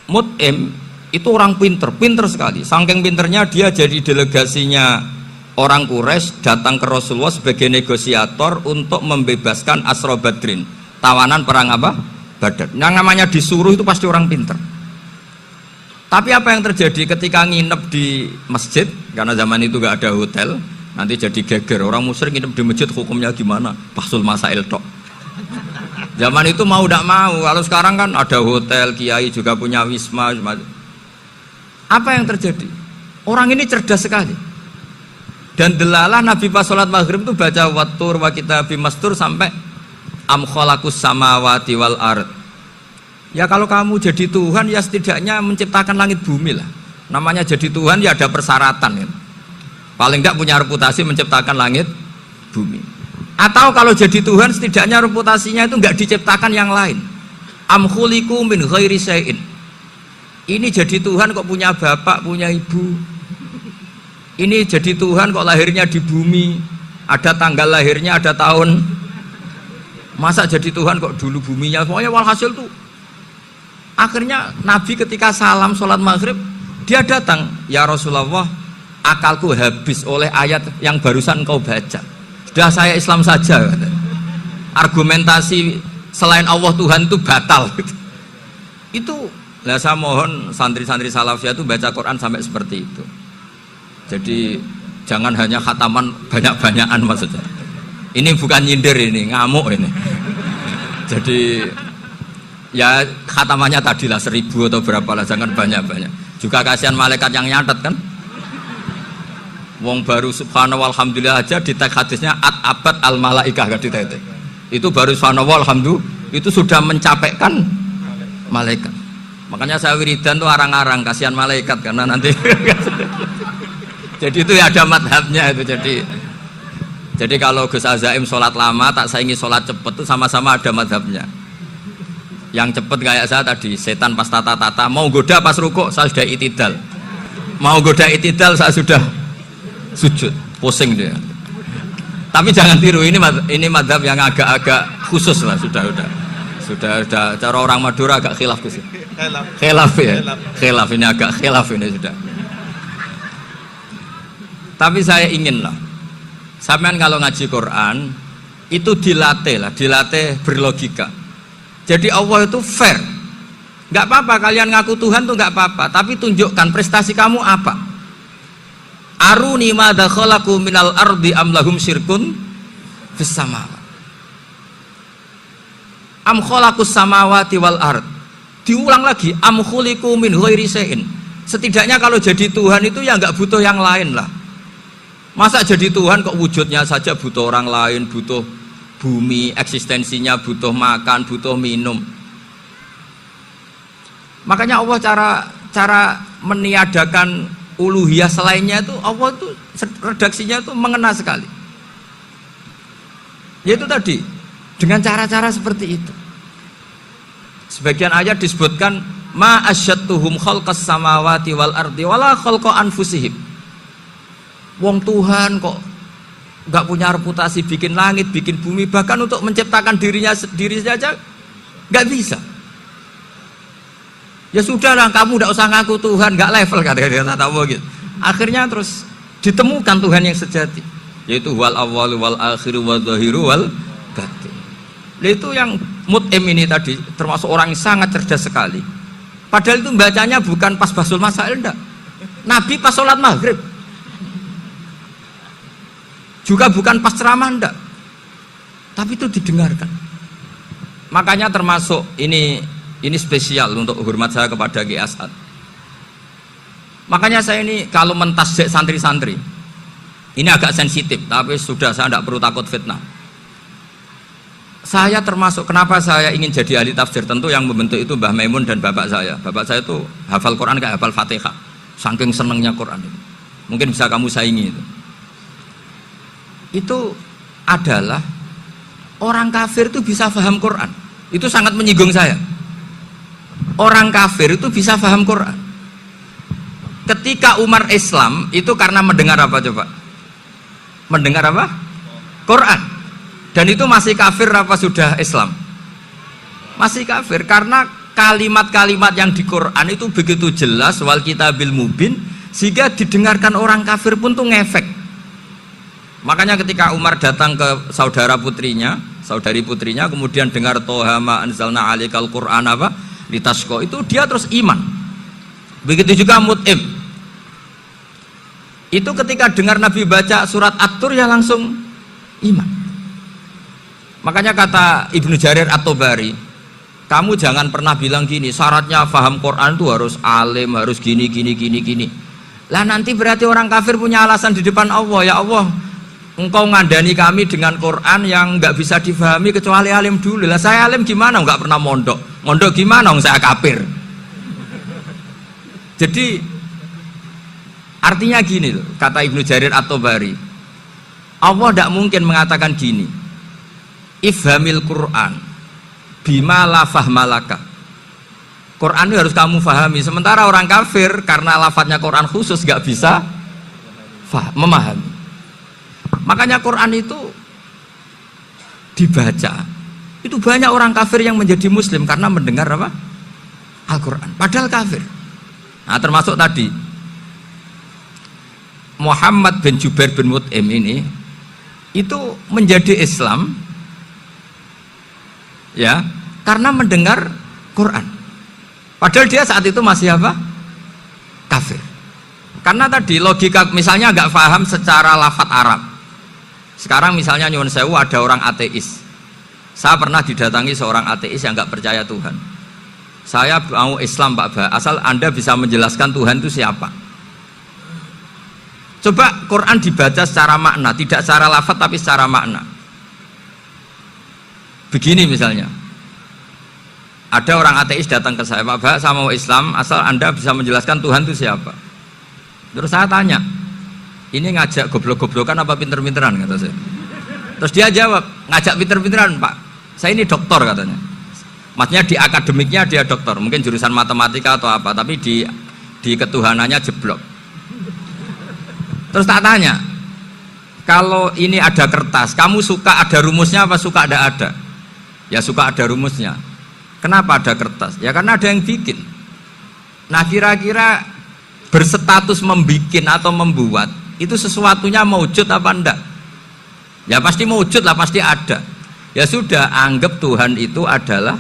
Mut'im itu orang pinter sekali. Saking pinternya dia jadi delegasinya orang Quraisy datang ke Rasulullah sebagai negosiator untuk membebaskan Asra Badrin, tawanan perang apa? Badar. Yang namanya disuruh itu pasti orang pinter. Tapi apa yang terjadi ketika nginep di masjid? Karena zaman itu gak ada hotel, nanti jadi geger. Orang musyrik nginep di masjid hukumnya gimana? Bahsul masail tok. Zaman itu mau tidak mau, kalau sekarang kan ada hotel, kiai juga punya wisma. Apa yang terjadi? Orang ini cerdas sekali. Dan delalah Nabi pas sholat maghrib itu baca wattur wa kitabim mastur sampai am khalaqus samawati wal ard. Ya kalau kamu jadi Tuhan ya setidaknya menciptakan langit bumi lah. Namanya jadi Tuhan ya ada persyaratan kan. Paling enggak punya reputasi menciptakan langit bumi. Atau kalau jadi Tuhan setidaknya reputasinya itu enggak diciptakan yang lain. Am khuliqu min ghairi syai'in. Ini jadi Tuhan kok punya bapak, punya ibu. Ini jadi Tuhan kok lahirnya di bumi. Ada tanggal lahirnya, ada tahun. Masa jadi Tuhan kok dulu buminya. Pokoknya walhasil tuh. Akhirnya Nabi ketika salam sholat maghrib, dia datang. Ya Rasulullah, akalku habis oleh ayat yang barusan kau baca. Sudah saya Islam saja. Argumentasi selain Allah Tuhan itu batal. Itu. Nah, saya mohon santri-santri salafiyah itu baca Quran sampai seperti itu. Jadi jangan hanya khataman banyak-banyakan maksudnya. Ini bukan nyindir ini, ngamuk ini. Jadi ya khatamannya tadilah 1000 atau berapa lah, jangan banyak-banyak. Juga kasihan malaikat yang nyatet kan. Wong baru subhanallah alhamdulillah aja di teks hadisnya abad al malaikah gak ditetek. Itu baru subhanallah alhamdulillah itu sudah mencapaikan malaikat. Makanya saya wiridan tuh arang-arang kasihan malaikat karena nanti jadi itu ya ada madhabnya itu. Jadi kalau Gus Azaim sholat lama tak saingi sholat cepet itu sama-sama ada madhabnya. Yang cepet kayak saya tadi setan pas tata-tata mau goda pas rukuk saya sudah itidal, mau goda itidal saya sudah sujud pusing dia. Tapi jangan tiru, ini madhab yang agak-agak khusus lah, sudah cara orang Madura agak khilaf khusus. Khilaf ya, khilaf ini agak khilaf ini sudah. Tapi saya ingin lah, sampean kalau ngaji Quran itu dilatih berlogika. Jadi Allah itu fair, nggak apa-apa kalian ngaku Tuhan tuh nggak apa-apa, tapi tunjukkan prestasi kamu apa. Aruni ma dakhalaqu minal ardi am lahum syirkun fis samawati. Am khalaqus samawati wal ard. Diulang lagi, am khuliqu min ghairi syai'in. Setidaknya kalau jadi Tuhan itu ya nggak butuh yang lain lah. Masa jadi Tuhan kok wujudnya saja butuh orang lain, butuh bumi, eksistensinya butuh makan, butuh minum. Makanya Allah cara meniadakan uluhiyah selainnya itu Allah itu redaksinya itu mengena sekali. Yaitu tadi dengan cara-cara seperti itu. Sebagian ayat disebutkan ma asyattuhum khalqas samawati wal ardi wala khalqa anfusihim. Wong Tuhan kok enggak punya reputasi bikin langit, bikin bumi, bahkan untuk menciptakan dirinya sendiri saja enggak bisa. Ya sudahlah, kamu enggak usah ngaku Tuhan, enggak level kata-kata gitu. Akhirnya terus ditemukan Tuhan yang sejati, yaitu wal awwalu wal akhiru wal zahiru wal batin. Itu yang mut'im ini tadi termasuk orang yang sangat cerdas sekali. Padahal itu bacanya bukan pas basul masail enggak. Nabi pas sholat maghrib. Juga bukan pas ceramah enggak. Tapi itu didengarkan. Makanya termasuk ini spesial untuk hormat saya kepada Ki As'ad. Makanya saya ini kalau mentasjik santri-santri ini agak sensitif, tapi sudah saya tidak perlu takut fitnah. Saya termasuk kenapa saya ingin jadi ahli tafsir, tentu yang membentuk itu Mbah Maimun dan bapak saya. Bapak saya itu hafal Quran kayak hafal Fatihah, saking senengnya Quran itu. Mungkin bisa kamu saingi itu. Itu adalah orang kafir itu bisa paham Quran. Itu sangat menyinggung saya. Orang kafir itu bisa paham Quran. Ketika Umar Islam itu karena mendengar apa coba? Mendengar apa? Quran. Dan itu masih kafir apa sudah Islam? Masih kafir karena kalimat-kalimat yang di Quran itu begitu jelas wal kitabil mubin sehingga didengarkan orang kafir pun tuh ngefek. Makanya ketika Umar datang ke saudari putrinya kemudian dengar Toha ma anzalna alaikal Quran apa? Litasqa, itu dia terus iman. Begitu juga Mut'im. Itu ketika dengar Nabi baca surat At-Tur ya langsung iman. Makanya kata Ibnu Jarir At-Tabari, Kamu jangan pernah bilang gini, syaratnya paham Quran itu harus alim, harus gini. Lah nanti berarti orang kafir punya alasan di depan Allah, ya Allah, engkau ngandani kami dengan Quran yang nggak bisa difahami kecuali alim dulu. Lah saya alim gimana? Nggak pernah mondok gimana? Saya kafir. Jadi artinya gini loh, kata Ibnu Jarir At-Tabari, Allah tidak mungkin mengatakan gini, ifhamil Quran bima la fahmalaka. Quran itu harus kamu fahami. Sementara orang kafir karena lafadznya Quran khusus gak bisa memahami. Makanya Quran itu dibaca. Itu banyak orang kafir yang menjadi muslim karena mendengar apa? Al-Quran. Padahal kafir. Nah termasuk tadi Muhammad bin Jubair bin Mut'im ini itu menjadi Islam ya karena mendengar Quran. Padahal dia saat itu masih apa? Kafir. Karena tadi logika misalnya nggak paham secara lafadz Arab. Sekarang misalnya nyuwun sewu ada orang ateis. Saya pernah didatangi seorang ateis yang nggak percaya Tuhan. Saya mau Islam Pak Ba, asal Anda bisa menjelaskan Tuhan itu siapa. Coba Quran dibaca secara makna, tidak secara lafadz tapi secara makna. Begini misalnya, ada orang ateis datang ke saya, Pak Ba, saya mau Islam, asal Anda bisa menjelaskan Tuhan itu siapa. Terus saya tanya, ini ngajak goblok-goblokan apa pinter-pinteran, kata saya. Terus dia jawab, ngajak pinter-pinteran Pak, saya ini doktor katanya. Maksudnya di akademiknya dia doktor, mungkin jurusan matematika atau apa, tapi di ketuhanannya jeblok. Terus tak tanya, kalau ini ada kertas, kamu suka ada rumusnya apa suka ada? Ya suka ada rumusnya. Kenapa ada kertas? Ya karena ada yang bikin. Nah kira-kira berstatus membikin atau membuat itu sesuatunya maujud apa enggak? Ya pasti maujud lah, pasti ada. Ya sudah, anggap Tuhan itu adalah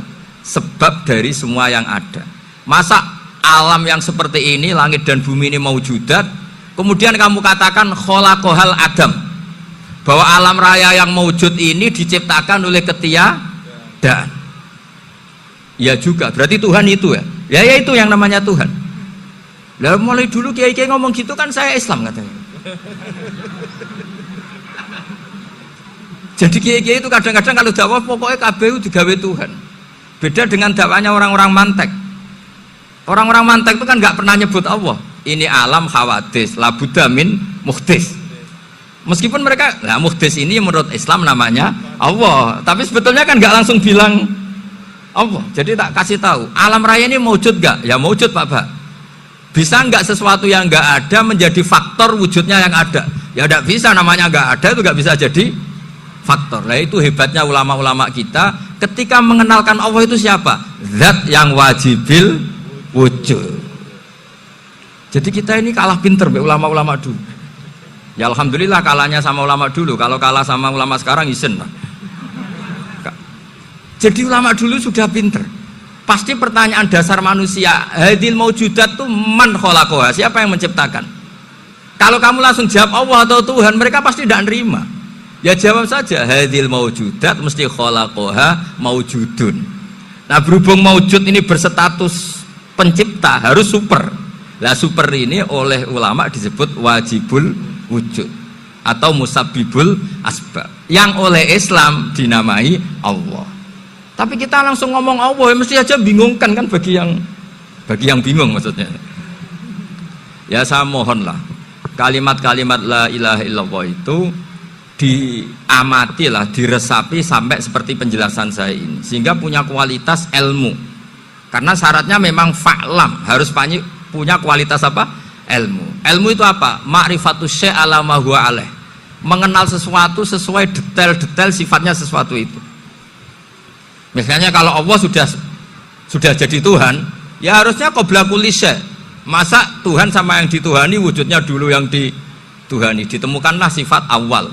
sebab dari semua yang ada. Masa alam yang seperti ini, langit dan bumi ini maujudat, kemudian kamu katakan kholaqohal adam, bahwa alam raya yang maujud ini diciptakan oleh ketiadaan. Ya juga, berarti Tuhan itu ya. Ya itu yang namanya Tuhan. Lah mulai dulu kiai-kiai ngomong gitu kan saya Islam katanya. Jadi kiai-kiai itu kadang-kadang kalau dakwah pokoknya KBU digawe Tuhan. Beda dengan dakwanya orang-orang mantek. Orang-orang mantek itu kan nggak pernah nyebut Allah. Ini alam khawadis, la budda min muhdis. Meskipun mereka, nah muhdis ini menurut Islam namanya Allah, tapi sebetulnya kan nggak langsung bilang Allah. Jadi tak kasih tahu, alam raya ini maujud nggak? Ya maujud Pak. Bisa nggak sesuatu yang nggak ada menjadi faktor wujudnya yang ada? Ya tidak bisa, namanya nggak ada itu nggak bisa jadi faktor. Nah itu hebatnya ulama-ulama kita ketika mengenalkan Allah itu siapa? Zat yang wajibil wujud. Jadi kita ini kalah pinter be ulama-ulama dulu. Ya alhamdulillah kalahnya sama ulama dulu. Kalau kalah sama ulama sekarang isen lah. Jadi ulama dulu sudah pinter. Pasti pertanyaan dasar manusia, hadil maujudat itu man kholaqoha, siapa yang menciptakan? Kalau kamu langsung jawab Allah atau Tuhan, mereka pasti tidak nerima. Ya jawab saja, hadil maujudat mesti kholaqoha maujudun. Nah berhubung maujud ini berstatus pencipta, harus super. Lah super ini oleh ulama disebut wajibul wujud atau musabbibul asbab, yang oleh Islam dinamai Allah. Tapi kita langsung ngomong Allah, ya mesti aja bingungkan kan bagi yang bingung maksudnya. Ya saya mohonlah kalimat-kalimat la ilaha illallah itu diamatilah, diresapi sampai seperti penjelasan saya ini, sehingga punya kualitas ilmu. Karena syaratnya memang fa'lam, harus punya kualitas apa? Ilmu. Ilmu itu apa? Ma'rifatus syai' ala ma huwa alaih. Mengenal sesuatu sesuai detail-detail sifatnya sesuatu itu. Misalnya kalau Allah sudah jadi Tuhan, ya harusnya qabla kulli syai'. Masa Tuhan sama yang dituhani wujudnya dulu yang dituhani? Ditemukanlah sifat awal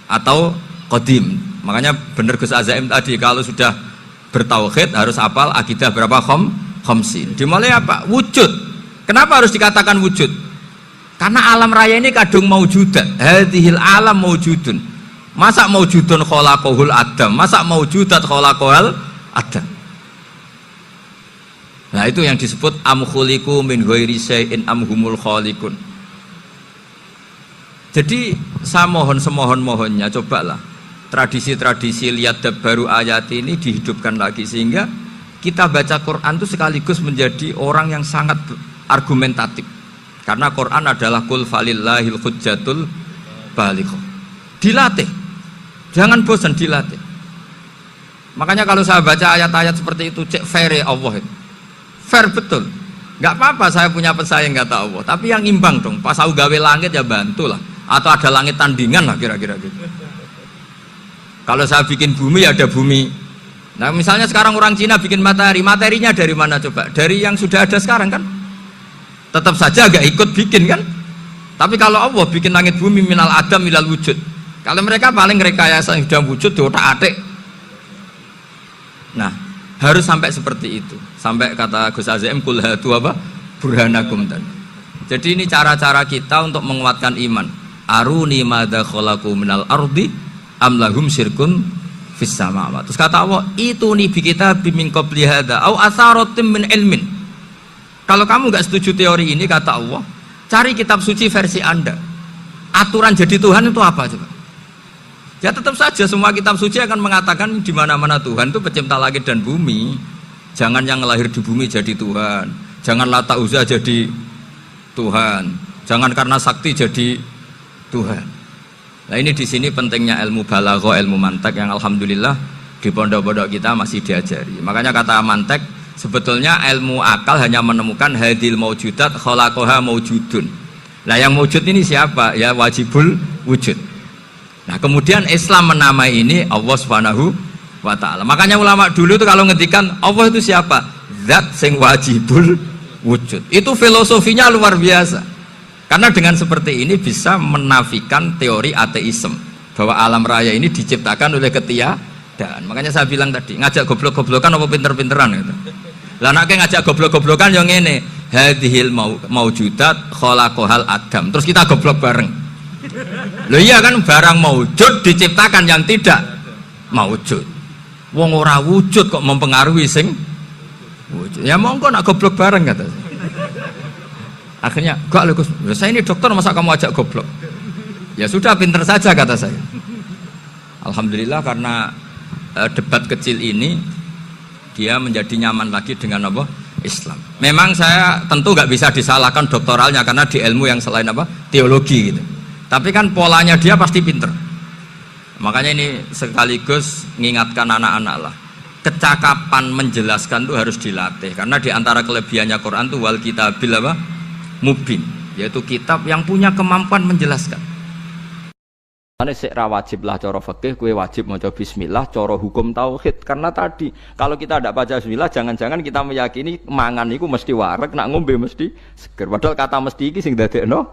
atau qadim. Makanya benar Gus Azaim tadi, kalau sudah bertauhid harus hafal akidah berapa khamsin. Dimulai apa? Wujud. Kenapa harus dikatakan wujud? Karena alam raya ini kadung maujudat. Hadhil alam maujudun. Masa maujudun kholaqohul adam, masa maujudat kholaqohal adam. Nah itu yang disebut am khuliqu min ghairi syai'in am humul khaliqun. Jadi saya mohon semohon-mohonnya, cobalah tradisi-tradisi lihat baru ayat ini dihidupkan lagi, sehingga kita baca Quran itu sekaligus menjadi orang yang sangat argumentatif. Karena Quran adalah qul falillahil hujjatul balighah. Dilatih, jangan bosan dilatih. Makanya kalau saya baca ayat-ayat seperti itu, cek fair Allah itu. Fair betul, nggak apa-apa saya punya pesaing nggak tahu Allah, tapi yang imbang dong. Pas aku gawe langit ya bantulah, atau ada langit tandingan lah kira-kira gitu. Kalau saya bikin bumi ya ada bumi. Nah misalnya sekarang orang Cina bikin matahari, materinya dari mana coba? Dari yang sudah ada sekarang kan? Tetap saja agak ikut bikin kan? Tapi kalau Allah bikin langit bumi minal adam minal wujud, kalau mereka paling rekayasa yang sudah wujud di otak-atik. Nah harus sampai seperti itu, sampai kata Gus Azim kul hatu apa burhanakum tadi. Jadi ini cara-cara kita untuk menguatkan iman. Aruni madza khalaqu minal ardi am lahum syirkun fis samawati. Terus kata Allah, itu nih bi kitab min qabli hadza au atharatin min ilmin. Kalau kamu nggak setuju teori ini, kata Allah, cari kitab suci versi Anda. Aturan jadi Tuhan itu apa coba? Ya tetap saja semua kitab suci akan mengatakan di mana-mana Tuhan itu pencipta langit dan bumi. Jangan yang lahir di bumi jadi Tuhan. Jangan Lata Uzza jadi Tuhan. Jangan karena sakti jadi Tuhan. Nah ini di sini pentingnya ilmu balaghah, ilmu mantek yang alhamdulillah di pondok-pondok kita masih diajari. Makanya kata mantek, sebetulnya ilmu akal hanya menemukan hadil maujudat khalaqaha maujudun. Nah yang maujud ini siapa? Ya wajibul wujud. Nah kemudian Islam menamai ini Allah Subhanahu wa ta'ala. Makanya ulama dulu itu kalau ngendikan Allah itu siapa? Zat sing wajibul wujud. Itu filosofinya luar biasa. Karena dengan seperti ini bisa menafikan teori ateisme bahwa alam raya ini diciptakan oleh ketiadaan. Makanya saya bilang tadi, ngajak goblok-goblokan apa pinter-pinteran gitu. Lah nek ngajak goblok-goblokan yang ngene, hadhil maujudat khalaqahal adam. Terus kita goblok bareng. Loh iya kan, barang maujud diciptakan yang tidak maujud. Wong ora wujud kok mempengaruhi sing wujud. Ya monggo nak goblok bareng kata. Akhirnya, gak lho Gus, saya ini dokter masa kamu ajak goblok? Ya sudah, pinter saja kata saya. Alhamdulillah karena debat kecil ini dia menjadi nyaman lagi dengan apa? Islam. Memang saya tentu nggak bisa disalahkan doktoralnya karena di ilmu yang selain apa? Teologi gitu. Tapi kan polanya dia pasti pinter. Makanya ini sekaligus mengingatkan anak-anak lah. Kecakapan menjelaskan itu harus dilatih karena di antara kelebihannya Quran itu wal kitabil apa? Mubin, yaitu kitab yang punya kemampuan menjelaskan. Ane sik ra wajib lah cara fikih, kowe wajib maca bismillah cara hukum tauhid. Karena tadi kalau kita tidak baca bismillah, jangan-jangan kita meyakini mangan itu mesti wareg, nak ngombe mesti seger. Padahal kata mesti iki sing dadekno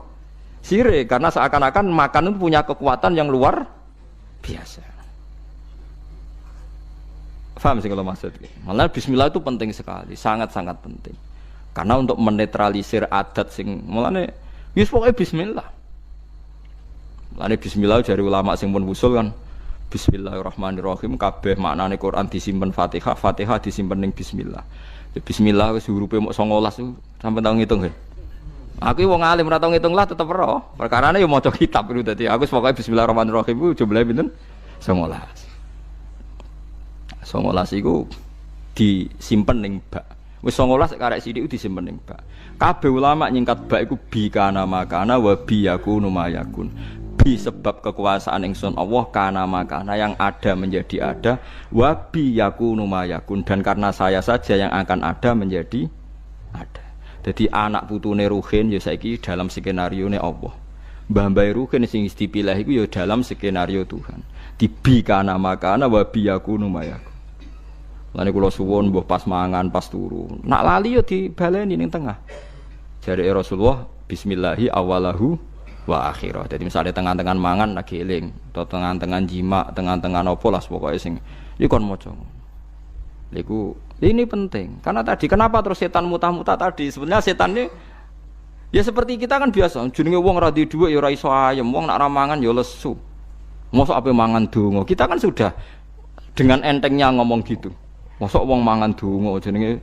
sirik, karena seakan-akan makan itu punya kekuatan yang luar biasa. Paham sih kalau maksud? Malah bismillah itu penting sekali, sangat-sangat penting. Karena untuk menetralisir adat sing mulane wis pokoke bismillah. Mulane bismillah dari ulama sing pun usul kan bismillahirrahmanirrahim kabeh maknane Quran disimpen Fatihah, Fatihah disimpen ning bismillah. Bismillah wis hurufe mok 19 sampeyan tau ngitung ya. Aku wong alim ora tau ngitung lah tetep ora. Perkarane yo maca kitab itu dadi aku pokoke bismillahirrahmanirrahim ku jumlahe pinten? 19. 19 iku disimpen ning bak. Wis 19 karek sithik disimpen ning bak. Kabeh ulama nyingkat bak iku bi kana makana wa bi yakunu mayakun. Bi sebab kekuasaan ingsun Allah kana makana yang ada menjadi ada, wa bi yakunu mayakun dan karena saya saja yang akan ada menjadi ada. Jadi anak putune Ruhin ya saiki dalam skenario ne Allah. Mbah-mbah Ruhin sing dipilih iku ya dalam skenario Tuhan. Di bi kana makana wa bi yakunu mayakun. Lane kula suwun mbah pas mangan pas turu. Nak lali yo dibaleni ning tengah. Jare Rasulullah bismillahi awalahu wa akhirah. Jadi misalnya tengah-tengah mangan lagi eling, atau tengah-tengah jima, tengah-tengah apa lah pokoknya sing iki kon maca. Iku ini penting. Karena tadi kenapa terus setan mutah-mutah tadi? Sebenarnya setan ini ya seperti kita kan biasa. Jenenge wong ra di dhuwit ya ora iso ayem, wong nak ra mangan ya lesu. Mosok ape mangan donga. Kita kan sudah dengan entengnya ngomong gitu. Mosok wong mangan donga jenenge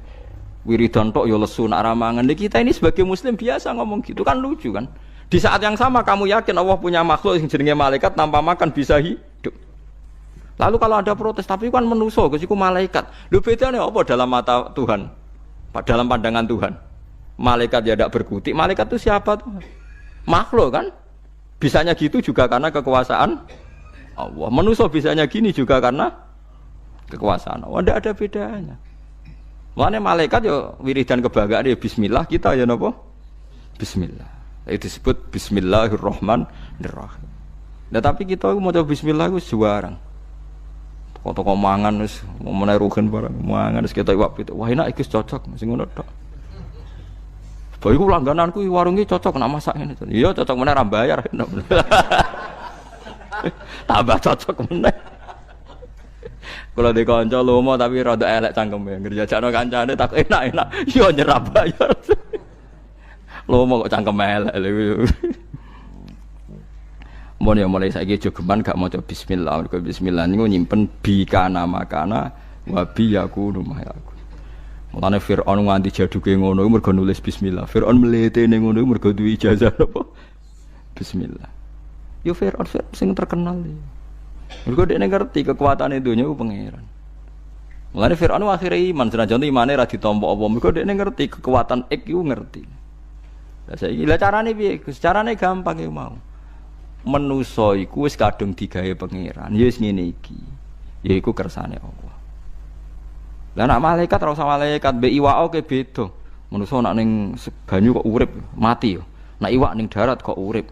Wiridan tok ya lesu nak ramangan. Kita ini sebagai muslim biasa ngomong gitu kan lucu kan. Di saat yang sama kamu yakin Allah punya makhluk yang jenenge malaikat tanpa makan bisa hidup. Lalu kalau ada protes tapi kan menuso kesiku malaikat. Lho bedane apa dalam mata Tuhan? Dalam pandangan Tuhan. Malaikat ya tidak berkutik. Malaikat itu siapa tuh? Makhluk kan? Bisanya gitu juga karena kekuasaan Allah. Menuso bisanya gini juga karena kekuasaan Allah. Tidak ada bedanya. Makanya malaikat ya wiridan kebanggaan ya bismillah, kita ya napa? Bismillah. Itu disebut bismillahirrahmanirrahim. Nah tapi kita mau coba bismillah itu juarang. Toko-toko mangan wis momene rugen barang mangan wis kita iwak pitu. Wah enak iki cocok sing ngono tok. Bayiku langgananku warung iki cocok nak masak ngene. Iya cocok meneh ra bayar. Tambah cocok meneh. Kalau di kanca lomo tapi rada elek cangkeme. Ngerjajakno kancane tak enak-enak. Yo nyerah bayar. Lomo kok cangkem elek lho. Mun ya mulai saiki jogeman gak maca bismillah. Mergo bismillah niku nyimpen bi kana makana wa bi yakunu mayaku. Mulane Firaun nganti jaduke ngono mergo nulis bismillah. Firaun mletene ngono mergo duwe ijazah apa? Bismillah. Yo Firaun sing terkenal iki. Mergo dekne ngerti kekuatane donya ku pangeran. Mulane Firaun akhire iman senajan imane ra ditampa apa. Mergo dekne ngerti kekuatan ik iku ngerti. Lah saiki lah carane piye? Carane gampang iku mau. Manusa iku wis kadung digawe pangeran. Ya wis ngene iki. Yaiku kersane Allah. Lah nek malaikat ora usah malaikat mbek iwak oke beda. Manusa nek ning banyu kok urip, mati yo. Nek iwak ning darat kok urip.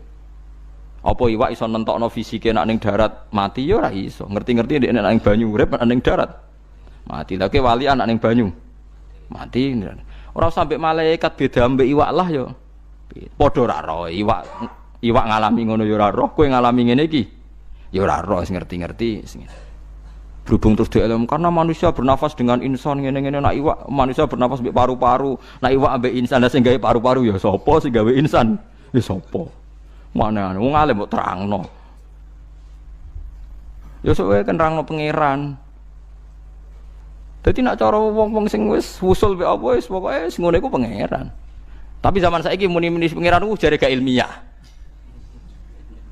Apa iwak iso nentokno fisike nek ning darat mati ya ora iso. Ngerti-ngerti nek ning banyu urip nek ning darat mati. Lha ke wali anak ning banyu mati. Ora sampe malaikat beda ambek iwak lah ya. Padha ora roh iwak ngalami ngono ya ora roh, kowe ngalami ngene iki ya ora roh, wis ngerti-ngerti sing. Berhubung terus dielem karena manusia bernafas dengan insan ngene-ngene nek iwak manusia bernafas mbek paru-paru, nek iwak ambek insan lah sing gawe paru-paru ya sapa sing gawe insan? Ya sapa? Mana wong alim mbok terangno. Ya sok wae kan nerangno pangeran. Dadi nek cara wong-wong sing wis usul mek apa wis pokoke wis ngono iku pangeran. Tapi zaman saiki muni-muni pangeran ku jare gak ilmiah.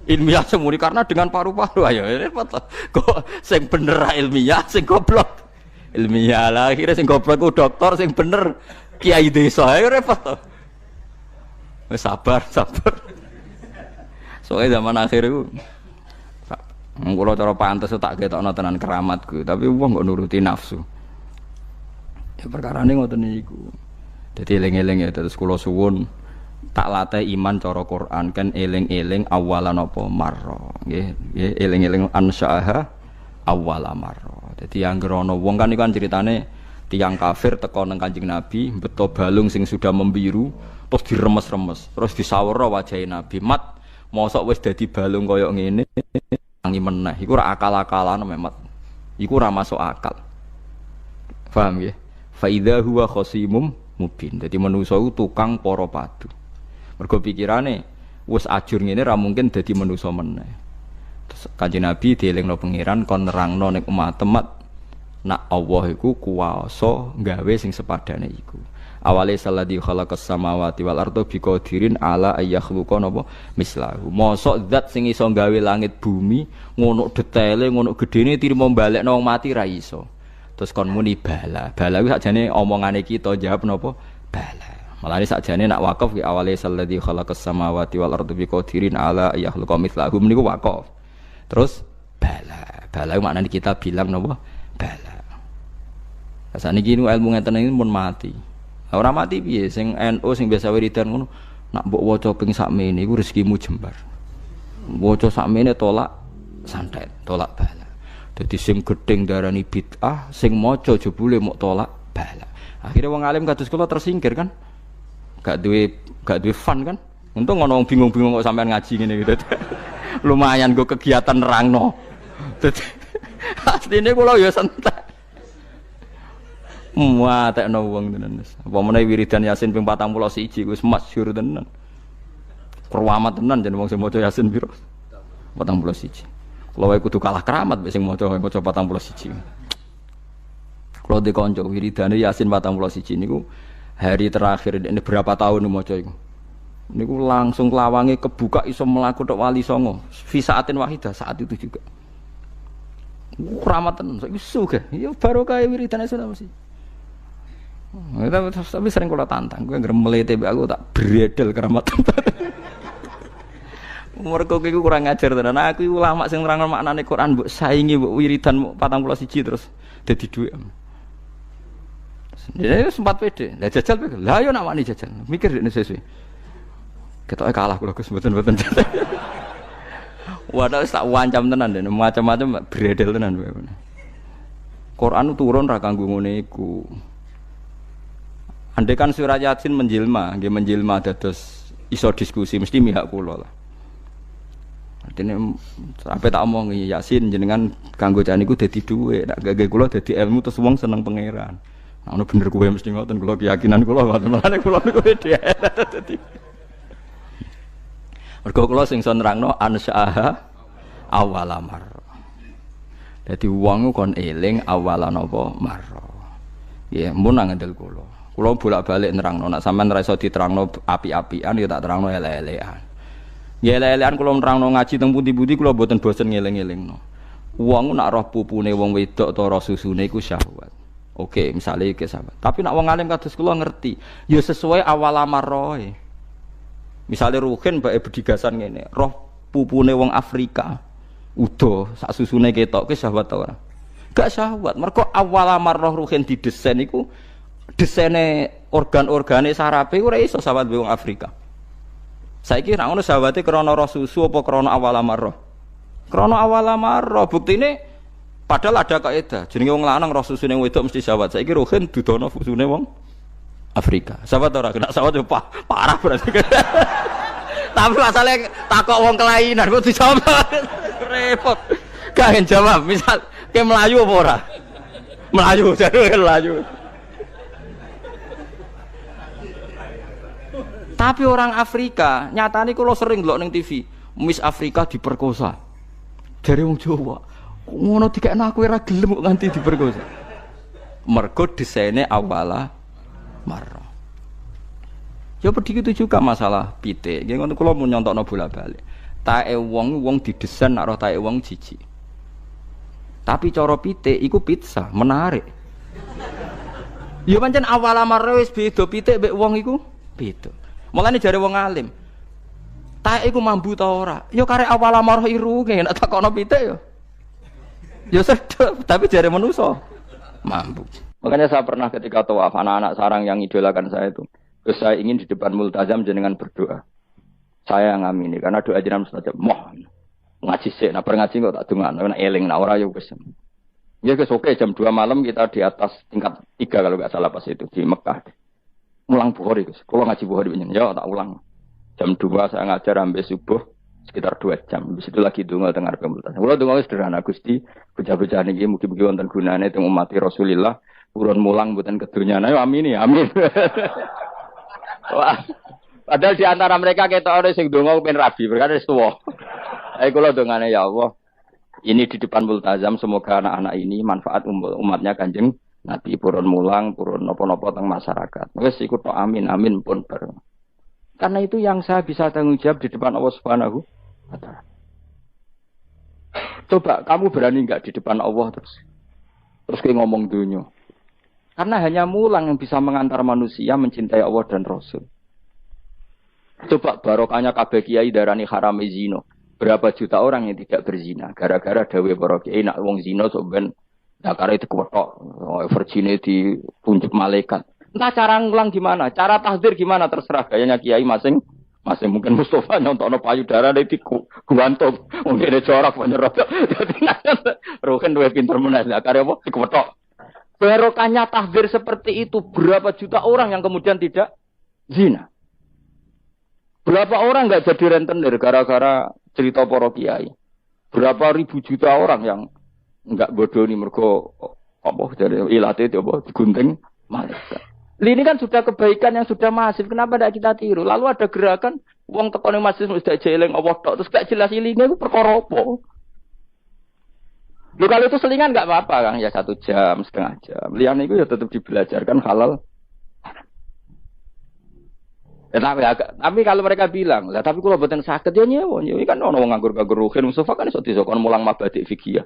Ilmiah semuri karena dengan paru-paru ayo repot. Kok sing bener ilmiah, sing goblok ilmiah lah. Akhire sing goblok ku dokter, sing bener kiai desa ayo repot to. Wis sabar. Soalnya zaman akhir itu kalau cara pantas tak ketokno tenan keramatku, tapi wong kok nuruti nafsu. Ya perkara ini ngoten niku. Dadi eling-eling ya terus kula suwun tak latih iman cara Quran kan eling-eling awalan apa marra. Nggih, eling-eling ansyaha awala marra. Dadi anggere ana wong kan iku ceritane tiyang kafir teka nang Kanjeng Nabi, beto balung sing sudah membiru, terus diremes-remes, terus disawerno wajahe Nabi. Mat mosok wis dadi balung kaya ngene tangi meneh iku ora akal-akalan memat iku ora masuk akal paham nggih fa idza huwa khasimum mubin dadi manusa iku tukang para padu mergo pikirane wis ajur ngene ora mungkin dadi manusa meneh terus Kanjeng Nabi dielingno pangeran kon nerangno ning umat-umat nak Allah iku kuwasa gawe sing sepadane iku awale salladzi khalaqas samawati wal arda biqadirin ala ayakhluqa napa mislahu. Mosok zat sing iso gawe langit bumi ngono detaile ngono gedene tirimo balekno wong mati ra iso. Terus kon muni bala. Bala kuwi sakjane omongane kita jawab napa bala. Malane sakjane nak wakaf ki awale salladzi khalaqas samawati wal arda biqadirin ala ayakhluqa mislahu niku wakaf. Terus bala. Bala maknane kita bilang napa bala. Sakniki ilmu ngeten iki mun mati. Ora mati piye sing NU sing biasa wiridan ngono nak mbok waca ping sakmene iku rezekimu jembar. Waca sakmene tolak santet, tolak bala. Dadi sing gedeng darani bid'ah, sing maca jebule mok tolak bala. Akhire wong alim kados kula tersingkir kan. Gak duwe fun kan. Untung ana wong bingung-bingung kok sampean ngaji ngene gitu. Lumayan go kegiatan nerangno. Dadi asline kula ya santai. Tekno wong tenan wis. Apa meneh wiridan Yasin ping 41 wis masyhur tenan. Keramat tenan jeneng wong sing maca Yasin piro? 41. Kalau wae kudu kalah keramat mek sing maca 41. Kalau di konco wiridane Yasin 41 niku hari terakhir ini berapa tahun maca iku. Niku langsung lawange kebuka iso mlaku tok wali songo. Fi saatin wahidah saat itu juga. Rahmatan saiki sugih. Ya barokah wiridane sudah mesti. Tapi sering kula tantang, kowe ngremlete aku tak bredel keramatan. Mergo kowe kurang ngajar tenan. Aku ulama sing nerangno maknane Quran mbok saingi mbok wiridan 41 terus dadi dhuwit. Dia sempat pede. Lah jajal pede. Lah yo nak wani jajal. Mikir nek sesuai. Ketoke kalah kula Gus mboten-mboten. Wadah tak wancam tenan dene, macam-macam bredel tenan kowe. Quran turun ra kanggo ngene iku. Andai kan surah Yasin menjelma, nggih menjelma dados iso diskusi mesti mihak kula lah. Artine sampai tak omong Yasin jenengan kanggo jan niku dadi dhuwit, nek gage kula dadi ilmu terus wong seneng pangeran. Nah, ono bener kowe mesti ngoten kula keyakinan kula ngoten. Mulane kula niku dadi. Mergo kula sing iso nerangno ansyaha awalamar. Dadi wong kon eling awalan apa marra. Ya, mun ngandel kula. Kula bolak-balik nerangno, nek sampean ora iso diterangno api-apian ya tak terangno elek-elekan. Ya elek-elekan kula nerangno ngaji teng pundi-pundi kula mboten bosen ngeling-elingno. Wong nak roh pupune wong wedok ta roh susune iku syahwat. Oke, misalnya iki sahabat. Tapi nak wong alim kados kula ngerti, ya sesuai awal amarroe. Misalnya Ruhin mbake bedigasan ngene, roh pupune wong Afrika udo sak susune ketok ke syahwat ta ora? Gak syahwat. Mergo awal amarroh Ruhin didesain iku desaine organ-organe sarape ora iso syahwat wong Afrika. Saiki ra ngono syahwate krana roh susu apa krana awal amarroh? Krana awal amarroh. Buktine padahal ada kaidah, jenenge wong lanang roh susune wedok mesti syahwat. Saiki Ruhin dudono susune wong Afrika. Syahwat ora kena syahwat yo parah berarti. Tapi masalahnya takok wong kelainan kok dijawab. Repot. Gak jawab. Misal ke Melayu apa ora? Melayu, jare Melayu. Tapi orang Afrika, nyatane kula sering ndelok ning TV, Miss Afrika diperkosa. Dari wong Jawa. Ngono dikekno aku ora gelem kok nganti diperkosa. Mergo desaine awala marra. Ya begitu juga masalah pitik. Nggih ngono kula mun nyontokno bola-balik. Tae wong didesain nek roh tae wong jijik. Tapi cara pitik iku pizza, menarik. Ya pancen awala marra wis beda pitik mek wong iku beda. Mulane jare wong alim. Tae iku mambu ta ora? Ya karek awala marra irunge nek takono pitik ya. Ya sedep, tapi jare manusa mampu. Makanya saya pernah ketika tawaf anak-anak sarang yang idolakan saya itu, terus saya ingin di depan multazam jenengan berdoa. Saya ngamini karena doa jenengan mustajab. Mohon ngaji sik, nah ngaji kok tak dongakno, nek eling nek ora ya wis. Ya wis oke jam 2 malam kita di atas tingkat 3 kalau enggak salah pas itu di Mekah. Ulang Bukhari Gus. Kalau ngaji Bukhari pinjen, ya tak ulang. Jam 2 saya ngajar sampai subuh sekitar 2 jam. Di situ lagi donga teng arep multazam. Kula donga wis sederhana Gusti, bocah-bocah niki mugi-mugi wonten gunane teng umat Rasulillah. Purun mulang mboten kedonyan. Ayo amin ya, amin. Wah. Padahal di antara mereka ketok sing donga ben rabi, berkata wis tuwa. Ayo kula dongane ya Allah. Ini di depan multazam semoga anak-anak ini manfaat umatnya Kanjeng Nabi purun mulang, purun napa-napa teng masyarakat. Wis iku tok amin, amin pun bareng. Karena itu yang saya bisa tanggung jawab di depan Allah Subhanahu wa taala. Coba kamu berani enggak di depan Allah terus kayak ngomong dunia. Karena hanya mulang yang bisa mengantar manusia mencintai Allah dan Rasul. Coba barokahnya kabeh kiai darani haram zina. Berapa juta orang yang tidak berzina gara-gara dawe para kiai nak wong zina sok ben dakare dikewetok, virgine ditunjuk malaikat. Entah cara ngulang gimana, cara tahdir gimana terserah gayanya kiai masing mungkin Mustafa nyontokno payudara di guantung mungkin corak penyerot. Dadi roken duwe pinter menawa dakare apa dikewetok. Barokahnya tahdir seperti itu berapa juta orang yang kemudian tidak zina. Berapa orang enggak jadi rentenir gara-gara cerita para kiai. Berapa ribu juta orang yang enggak bodoni mergo apa dari ilate itu apa digunting malaikat. Ini kan sudah kebaikan yang sudah masif. Kenapa tidak kita tiru? Lalu ada gerakan wong tekone masjid wis dak jeleng apa tok terus gak jelas ilinge iku perkara apa? Lu kalau itu selingan nggak apa-apa Kang, ya 1 jam, setengah jam. Lian itu ya tetap dibelajarkan halal. Ya, tapi kalau mereka bilang, lah tapi kalau buatan sakit ya nyewa, ini kan orang nganggur-nganggur ruhin, Mustafa kan iso disokon mulang mabadik fikih.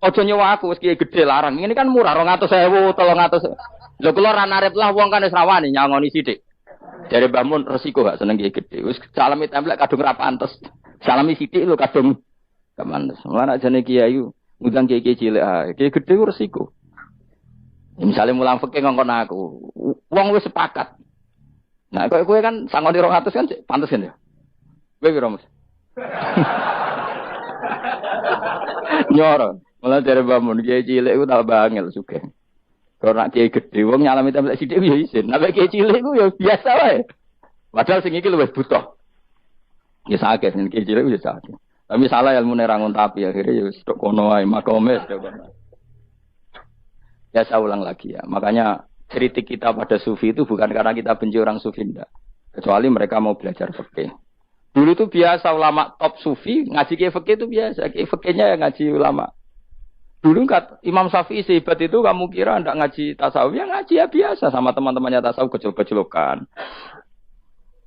Ojo nyewa aku, meski gede larang. Ini kan murah, 200.000, 300. Lho kula ra narep lah wong kan wis rawani nyangoni sithik. Jare Mbah Mun resiko gak seneng gede. Wis salami templek kadung ra pantes. Salami sithik lho kadung gak pantes. Mulane jane kiai ngundang kiai cilik ae. Kiai gede ku resiko. Ya, misalnya mulang fikih ngongkon aku, wong wis sepakat. Nah, kowe kan sangoni 200 kan pantes kan ya. Kowe piro, Mas? Nyoro. Malah dari bangun kiai cilik ku tambah angel sugih. Kalau nak kiai gede wong nyalami templek sithik yo isin. Nek kiai cilik ku yo biasa wae. Padahal sing iki luwih butuh. Ya sakit sing kiai cilik yo sakit. Tapi salah ilmu nerangun tapi akhirnya yo stok kono wae makome stok kono. Ya saya ulang lagi ya. Makanya kritik kita pada sufi itu bukan karena kita benci orang sufi enggak. Kecuali mereka mau belajar fikih. Dulu itu biasa ulama top sufi ngaji kiai fikih itu biasa. Kiai fikihnya yang ngaji ulama. Dulu kan Imam Syafi'i sehebat itu kamu kira ndak ngaji tasawuf, ya ngaji ya biasa sama teman-temannya tasawuf kecil-kecilokan.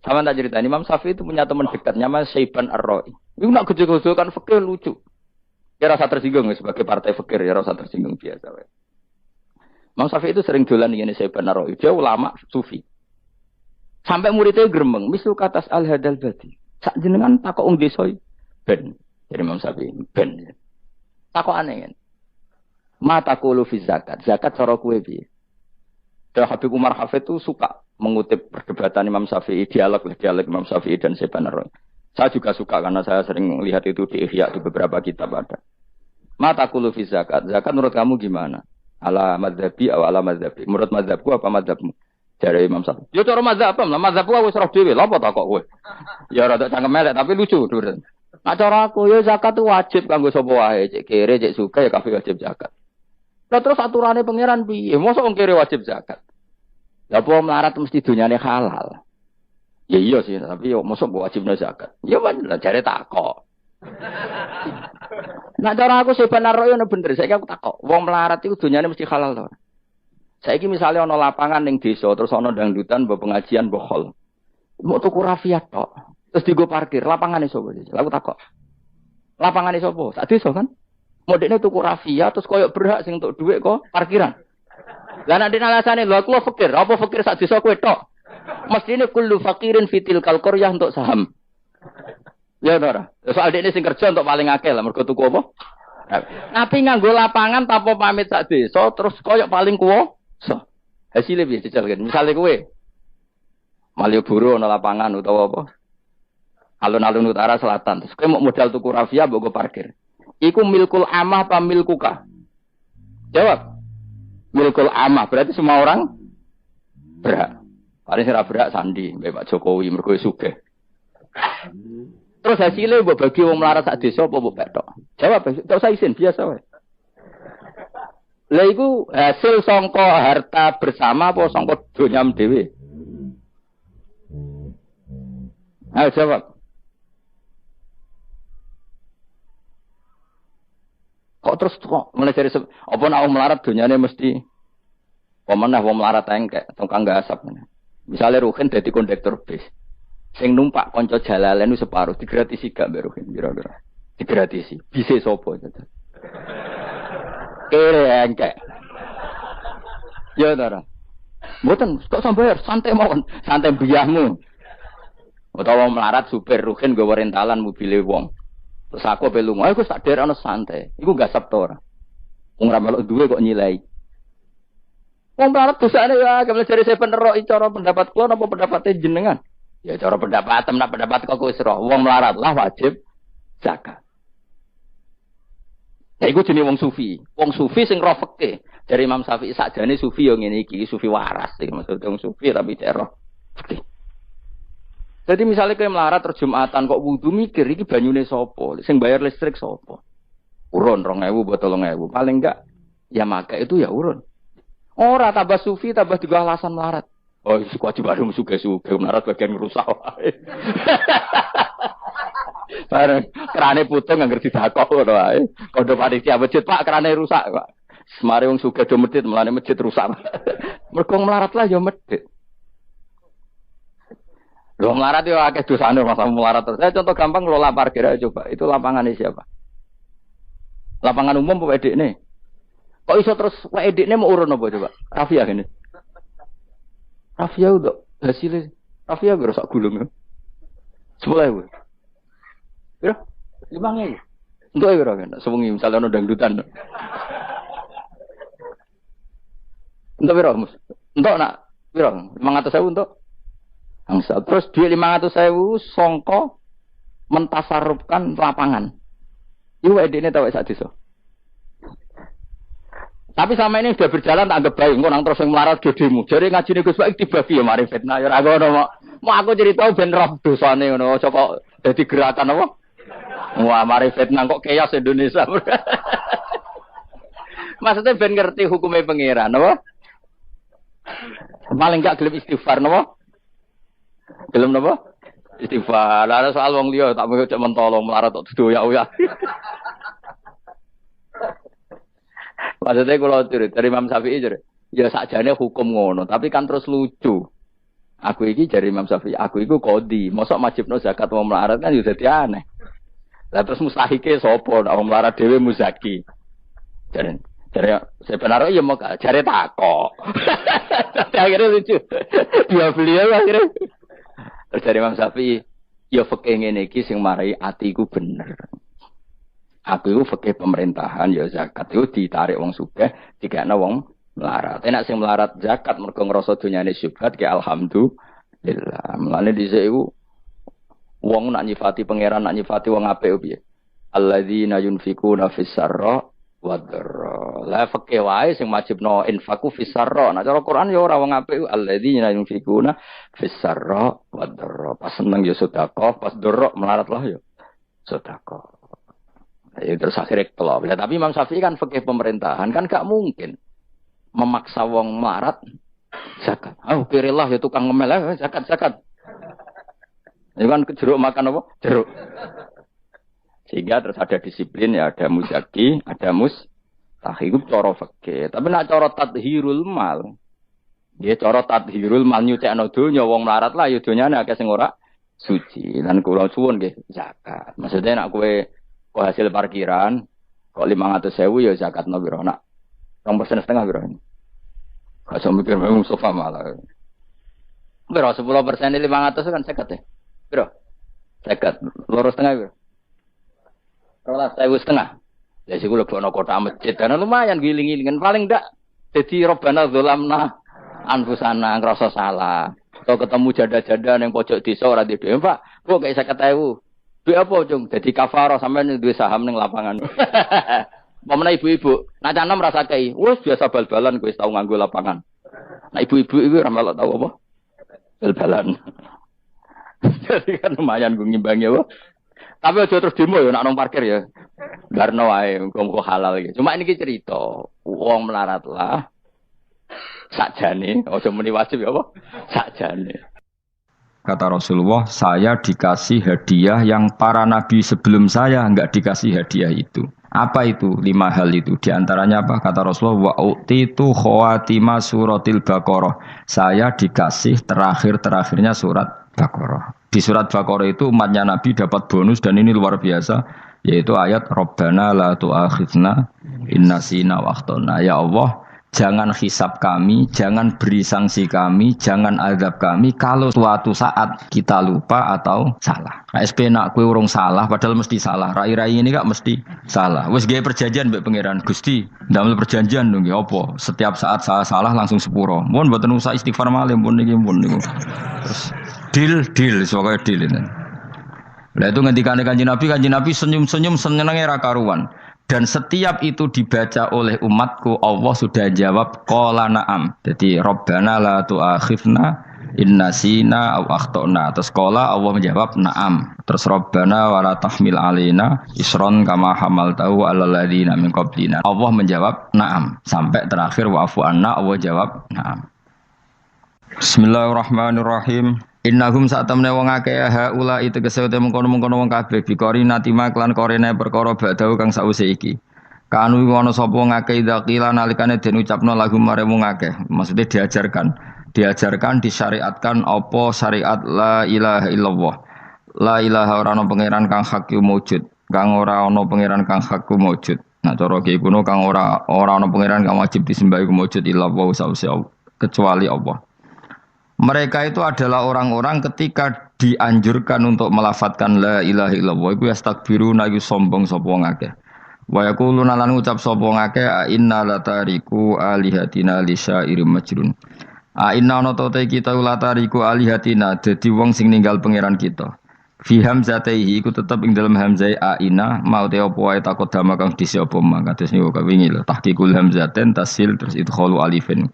Sama tak cerita, Imam Syafi'i itu punya teman dekat namanya Syaiban Ar-Ra'i. Itu nak kecil-kecilokan fikih lucu. Ya rasa tersinggung sebagai partai fikih ya rasa tersinggung biasa. Imam Syafi'i itu sering dolan ngene Syaiban Ar-Ra'i. Dia ulama sufi. Sampai muridnya gremeng, misul katas al-hadal badi. Sak jenengan takok wong desa ben. Jadi Imam Syafi'i ben. Takok aneh kan. Mata kulu fi zakat. Zakat cara kue piye? Dan Habib Umar Hafid itu suka mengutip perdebatan Imam Syafi'i, dialog Imam Syafi'i dan Syaiban Ar-Ra'i. Saya juga suka karena saya sering lihat itu di Ihya di beberapa kitab ada. Mata kulu fi zakat. Zakat menurut kamu gimana? Ala madzhabi atau ala madzhabi? Menurut madzhabku apa madzhabmu? Dari Imam Syafi'i. Ya cara madzhab apa? Madzhabku wis roh dhewe. Lha apa tak kok kowe? Ya rada cangkem elek tapi lucu durun. Nah cara aku ya zakat itu wajib kanggo sapa wae, cek kere, cek suka ya kabeh wajib zakat. Lah terus aturannya pangeran piye? Mosok wong kere wajib zakat. Lah apa melarat mesti dunyane halal. Ya iya sih, tapi yo mosok wajibna zakat. Ya bener jare takok. Nah cara aku sebenarnya ono bener, saiki aku takok. Wong melarat iku dunyane mesti halal to. Saiki misale ono lapangan ning desa terus ono dangdutan mbok pengajian mbok hol. Mau tuku rafiat tok. Terus digo parkir, lapangane sapa iki? Aku takok. Lapangane sapa? Sak desa kan? Modene tuku rafia terus koyok berhak sing untuk dhuwit kok parkiran. Lah nek dene alasane lho aku fakir, apa fakir sak desa kowe tok. Mestine kullu fakirin fitil qaryah untuk saham. Ya ora. Soal dekne sing kerja untuk paling akeh lah mergo tuku apa? Tapi nganggo lapangan tanpa pamit sak desa terus koyok paling kuwasa. Hasilnya piye jajal kan. Misale kowe Malioboro ana lapangan utawa apa? Alun-alun utara selatan. Terus kowe mau modal tuku rafia mbok go parkir. Iku milkul amah apa milkuka? Jawab. Milkul amah berarti semua orang berhak. Paling sira berhak sandi mbek Pak Jokowi mergo sugih. Terus hasilnya mbok bagi wong melarat sak desa apa mbok petok? Jawab, enggak usah izin biasa wae. Lah iku hasil sangka harta bersama apa sangka donyam dhewe? Ayo jawab. Kok terus kok mulai dari apa nak melarat dunyane mesti pemenah wong melarat engkek tukang gasap. Misale Ruhin dadi kondektur bis. Sing numpak kanca jalalen ku separuh digratisi gak mbek Ruhin kira-kira. Digratisi. Bise sapa itu? Kere engkek. Ya ora. Mboten kok sambayar santai mawon, santai biyahmu. Utawa melarat supir Ruhin nggawa rentalan mobile wong. Terus aku ape lunga, aku tak der ana santai. Iku gasap to ora. Wong ra melok duwe kok nyilai. Wong melarat dosane ya, kemle jare saya bener cara pendapat kula napa pendapate jenengan? Ya cara pendapat kok wis roh. Wong melarat lah wajib zakat. Ya iku jenenge wong sufi. Wong sufi sing roh fikih. Dari Imam Syafi'i sakjane sufi yo ngene iki, sufi waras iki maksud wong sufi tapi cek roh fikih. Jadi misalnya kayak melarat terus Jumatan kok wudu mikir iki banyune sapa? Sing bayar listrik sapa? Urun 2.000 buat 3.000. Paling enggak ya maka itu ya urun. Ora tambah sufi tambah juga alasan melarat. Oh, kewajiban suge-suge melarat bagian rusak wae. Bareng kerane putung anggar didakok ngono wae. Kondo panitia masjid, Pak, kerane rusak, Pak. Semare wong sugih do masjid, mulane masjid rusak. Mergo melarat lah ya masjid. Lho melarat yo akeh dosane masa melarat. Saya contoh gampang ngelola parkir aja coba. Itu lapangannya siapa? Lapangan umum apa edekne? Kok iso terus wae edekne mau urun apa coba? Rafia gini. Rafia udah hasilnya. Rafia gue rusak gulung ya. 10.000. Piro? 5.000. Untuk piro kan? Sewengi misalnya ono dangdutan. Untuk piro, Mus? Untuk nak piro? 500.000 untuk angsa. Terus duit 500.000 songko mentasarufkan lapangan. Iku edene tau sak desa. Tapi sama ini sudah berjalan tak anggap baik. Engko nang terus yang melarat gedemu. Jare ngajine Gus Baik dibagi ya mari fitnah ya ora ngono. Mau aku cerita ben roh dosane ngono. Aja kok dadi gerakan apa? Wah, mari fitnah kok chaos Indonesia. Maksudnya ben ngerti hukumnya pangeran, apa? Paling gak gelem istighfar napa? Gelem napa? Istighfar. Lah soal wong liya tak mau cek mentolo melarat tok doyak-oyak. Maksudnya kalau dari Imam Syafi'i ya sakjane hukum ngono, tapi kan terus lucu. Aku iki dari Imam Syafi'i, aku iku qadhi. Mosok majibno zakat wong melarat kan ya dadi aneh. Lah terus mustahike sapa wong melarat dhewe muzaki. Jare sebenarnya ya mau jare takok. Akhirnya lucu. Dia beliau akhirnya. Terus dari Imam Syafi'i, ya fikih ngene iki sing marai atiku bener. Aku itu fikih pemerintahan ya zakat itu ditarik wong sugih, dikekno wong melarat. Enak sing melarat zakat mergo ngrasa dunyane syubhat ki alhamdulillah. Mulane dhisik iku wong nak nyifati pangeran, nak nyifati wong apik piye? Alladzina yunfikuna fis sarra wadharra. La fikih wae sing wajibno infaku fis sarra. Nah cara Quran ya ora wong apik alladzina yunfikuna fis sarra wadharra. Pas seneng ya sedekah, pas dorok melarat lah ya sedekah. Ya, terus akhirnya kelop. Ya, tapi Imam Syafi'i kan fikih pemerintahan kan gak mungkin memaksa wong melarat zakat. Kirilah ya tukang ngemel zakat. Itu kan jeruk makan apa? Jeruk. Sehingga terus ada disiplin ya, ada muzaki, ada mustahik itu cara fikih. Tapi nak cara tadhirul mal. Ya cara tadhirul mal nyucekno donya wong melarat lah ya donyane akeh sing ora suci. Lan kula suwun nggih zakat. Maksudnya nak kowe hasil parkiran kok 500.000 ya zakatno piro nak 2,5% piro. Gak usah mikir Mustafa malah. Piro 10% 500 kan 50 ya. Piro? 50. 2,5 piro? 12.500. Ya sik kula bono kota masjid dan lumayan giling-gilingan paling ndak dadi robana dzalamna anfusana ngrasa salah. Atau ketemu janda-janda ning pojok desa ora di dhewe, Pak. Kok gak 50.000. Duit apa, Cung? Jadi kafarah sampean duwe saham ning lapangan. Pemene ibu-ibu, nak canom rasa kei. Wes biasa bal-balan kowe tau nganggo lapangan. Nah ibu-ibu iku ora melok tau apa? Bal-balan. Jadi kan lumayan gue ngimbangi apa? Tapi aja terus demo ya nak nang parkir ya. Barno wae muga halal iki. Cuma ini cerita, wong melarat lah. Sakjane, aja muni wajib ya apa? Sakjane. Kata Rasulullah, saya dikasih hadiah yang para nabi sebelum saya enggak dikasih hadiah itu. Apa itu? 5 hal itu. Di antaranya apa? Kata Rasulullah, wa utitu khawatima suratil Baqarah. Saya dikasih terakhir-terakhirnya surat Baqarah. Di surat Baqarah itu umatnya Nabi dapat bonus dan ini luar biasa, yaitu ayat Rabbana la tu'akhidna in nasina wa akhtana. Ya Allah, jangan hisab kami, jangan beri sanksi kami, jangan azab kami kalau suatu saat kita lupa atau salah. SP nak kue urung salah, padahal mesti salah. Rai-rai ini gak mesti salah. Wes gaya perjanjian mbek pangeran Gusti, ndamel perjanjian dong ya apa? Setiap saat saya salah langsung sepuro. Mohon mboten usah istighfar malih pun niki pun niku. Terus deal soalnya deal ini. Lah itu ngendikane Kanjeng Nabi senyum-senyum senenge ra karuan. Dan setiap itu dibaca oleh umatku, Allah sudah jawab qala na'am. Jadi Rabbana la tu'akhifna in nasina aw akhtana. Terus qala Allah menjawab na'am. Terus Rabbana wa la tahmil alaina isron kama hamaltahu 'alal ladzina min qablina. Allah menjawab na'am sampai terakhir wa'fu anna, Allah jawab na'am. Bismillahirrahmanirrahim. Innahum satamne wong akeh haula itu kesete mengkono-mengkono wong kabeh bikori natima klan korene perkara badau kang sause iki. Kanu ana sapa ngakeh dzakila nalikane den ucapno lagu mare wong akeh. Maksudnya diajarkan disyariatkan apa syariat la ilaha illallah. La ilaha ora ana pangeran kang hak wujud, kang ora ana pangeran kang hak wujud. Nah cara iki kuno kang ora ana pangeran kang wajib disembah iku wujud illallah sause kecuali Allah. Mereka itu adalah orang-orang ketika dianjurkan untuk melafatkan la ilaha illallah iku yastakbiruna iku sombong sapa ngakeh. Wa yaquluna lan ngucap sapa ngakeh inna latariku alihatina lisairim majrun. Inna ana ta kita latariku alihatina dadi wong sing ninggal pangeran kita. Fi hamzatihi iku tetep ing dalam hamzah aina mau te apa wae takut dama kang disi apa mah kados niku kawingi lho tahqiqul hamzaten tasil terus idkhalu alifin.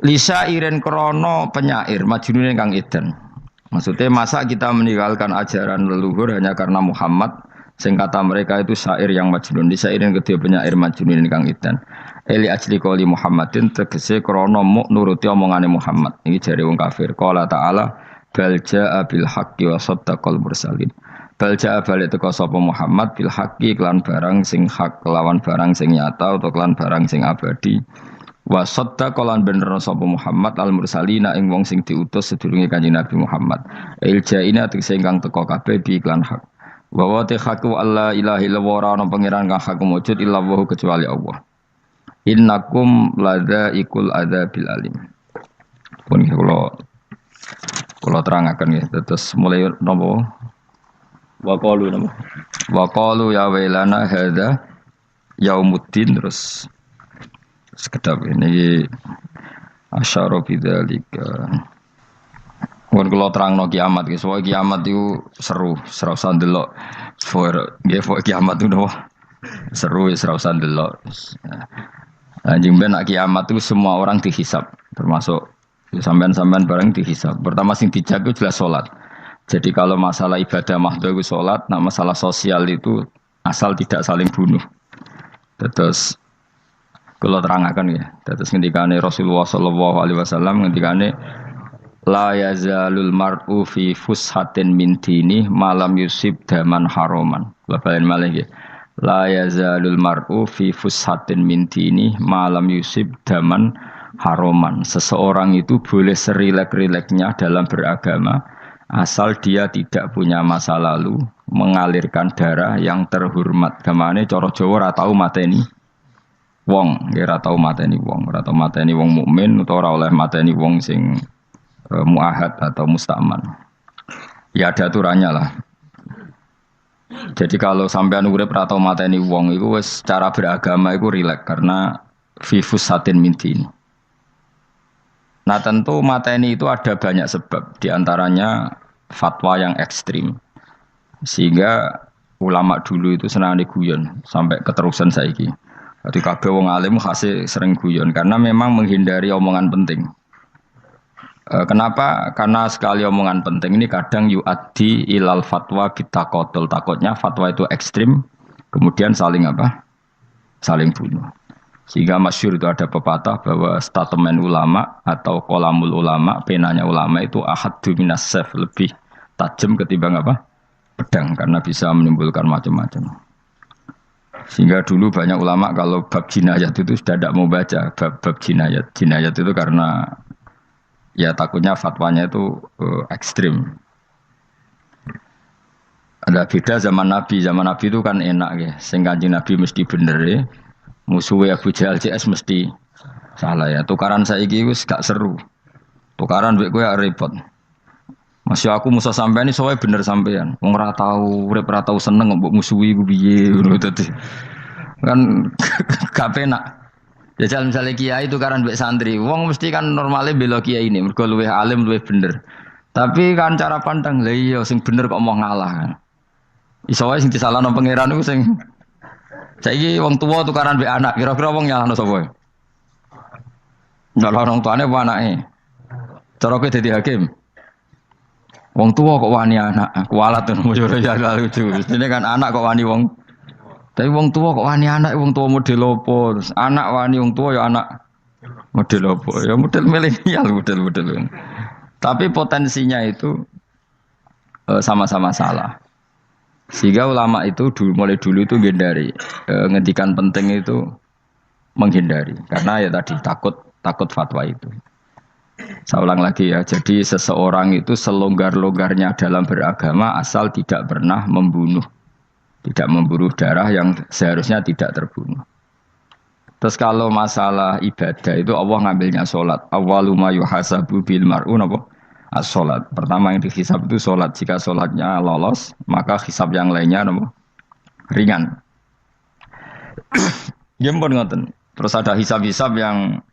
Lisa iren krono penyair majnune kang edan. Maksudnya masa kita meninggalkan ajaran leluhur hanya karena Muhammad sing kata mereka itu syair yang majnun. Lisa iren kedua penyair majnune kang edan. Eli ajli qoli Muhammadin tegese krono muk nuruti omongane Muhammad. Ini jare wong kafir. Qala ta'ala bal jaa bil haqqi wa saddaqal mursalin. Bal jaa balik teko sapa Muhammad bil haqqi kelan barang sing hak kelawan barang sing nyata utawa kelan barang sing abadi. Wa saddaqalan bener sapa Muhammad al mursalina ing wong sing diutus sedurunge Kanjeng Nabi Muhammad. Il jaina tegese ingkang teko kabeh bi iklan hak. Wa wa haqqu alla ilaha illallah ana pangeran kang hak wujud illallah kecuali Allah. Innakum ladaikul adzabil alim. Pun kula terangaken ya terus mulai napa wa qalu ya wailana hadza yaumuddin terus sekedap ini asyara bidzalika pun kula terangno kiamat iki soal kiamat itu seru usah ndelok nggih kiamat itu seru wis ora usah ndelok anjing ben kiamat itu semua orang dihisab termasuk sampean-sampean bareng dihisab. Pertama sing dijaga jelas salat. Jadi kalau masalah ibadah mahdhu itu salat, nah masalah sosial itu asal tidak saling bunuh. Terus kalau terangkan ya. Terus ngendikane Rasulullah sallallahu alaihi wasallam ngendikane la yazalul mar'u fi fushatin min dini malam yusib daman haroman. Bapak malih ya. La yazalul mar'u fi fushatin min dini malam yusib daman haroman. Seseorang itu boleh serilek-rileknya dalam beragama asal dia tidak punya masa lalu mengalirkan darah yang terhormat. Kemana cara Jawa ora tau mateni wong, ora tau mateni wong, ora tau mateni wong mukmin utawa ora oleh mateni wong sing muahad atau musta'man. Ya ada aturannya lah. Jadi kalau sampean urip ora tau mateni wong iku wis cara beragama iku rilek karena fifus satin mintin. Nah tentu mateni itu ada banyak sebab, diantaranya fatwa yang ekstrim. Sehingga ulama dulu itu senang diguyon sampai keterusan saiki. Jadi kabeh wong alim khase sering guyon karena memang menghindari omongan penting. Kenapa? Karena sekali omongan penting ini kadang yu'addi ilal fatwa bitaqatul. Takutnya fatwa itu ekstrim, kemudian saling apa? Saling bunuh. Sehingga masyhur itu ada pepatah bahwa statement ulama atau kolamul ulama, penanya ulama itu ahaddu minas sayf, lebih tajam ketimbang apa? Pedang, karena bisa menimbulkan macam-macam. Sehingga dulu banyak ulama kalau bab jinayat itu sudah tidak mau baca bab jinayat. Jinayat itu karena ya takutnya fatwanya itu ekstrim. Ada beda zaman Nabi itu kan enak ya. Sing Kanjeng Nabi mesti bener ya. Musuhnya Abu Jahal CS mesti salah ya. Tukaran saiki wis gak seru. Tukaran mbek kowe repot. Masih aku musuh sampean iki sowe bener sampean. Wong ora tau urip ora tau seneng mbok musuhi ku piye ngono dadi. Kan gak penak. Jajal misalnya kiai tukaran mbek santri, wong mesti kan normalnya bela kiai ini, mergo luwih alim luwih bener. Tapi kan cara pandang lha iya sing bener kok mau ngalah kan. Iso wae sing disalahno pangeran iku sing saiki wong tuwa tukaran mbek anak, kira-kira wong nyalahno sapa? Nyalahno wong tuane apa anake? Cara kowe dadi hakim. Wong tuwa kok wani anak, kualat ngono ya lucu. Ini kan anak kok wani wong. Tapi wong tua kok wani anak, wong tua model opo? Anak wani wong tua ya anak model opo? Ya model milenial model. Tapi potensinya itu sama-sama salah. Sehingga ulama itu mulai dulu itu menghindari ngendikan penting itu menghindari karena ya tadi takut fatwa itu. Saya ulang lagi ya. Jadi seseorang itu selonggar-longgarnya dalam beragama asal tidak pernah membunuh, tidak memburu darah yang seharusnya tidak terbunuh. Terus kalau masalah ibadah itu Allah ngambilnya sholat. Awwalu ma yuhasabu bil mar'u napa? As-sholat. Pertama yang dihisab itu sholat. Jika sholatnya lolos, maka hisab yang lainnya napa? Ringan. Ya pun ngoten. Terus ada hisab-hisab yang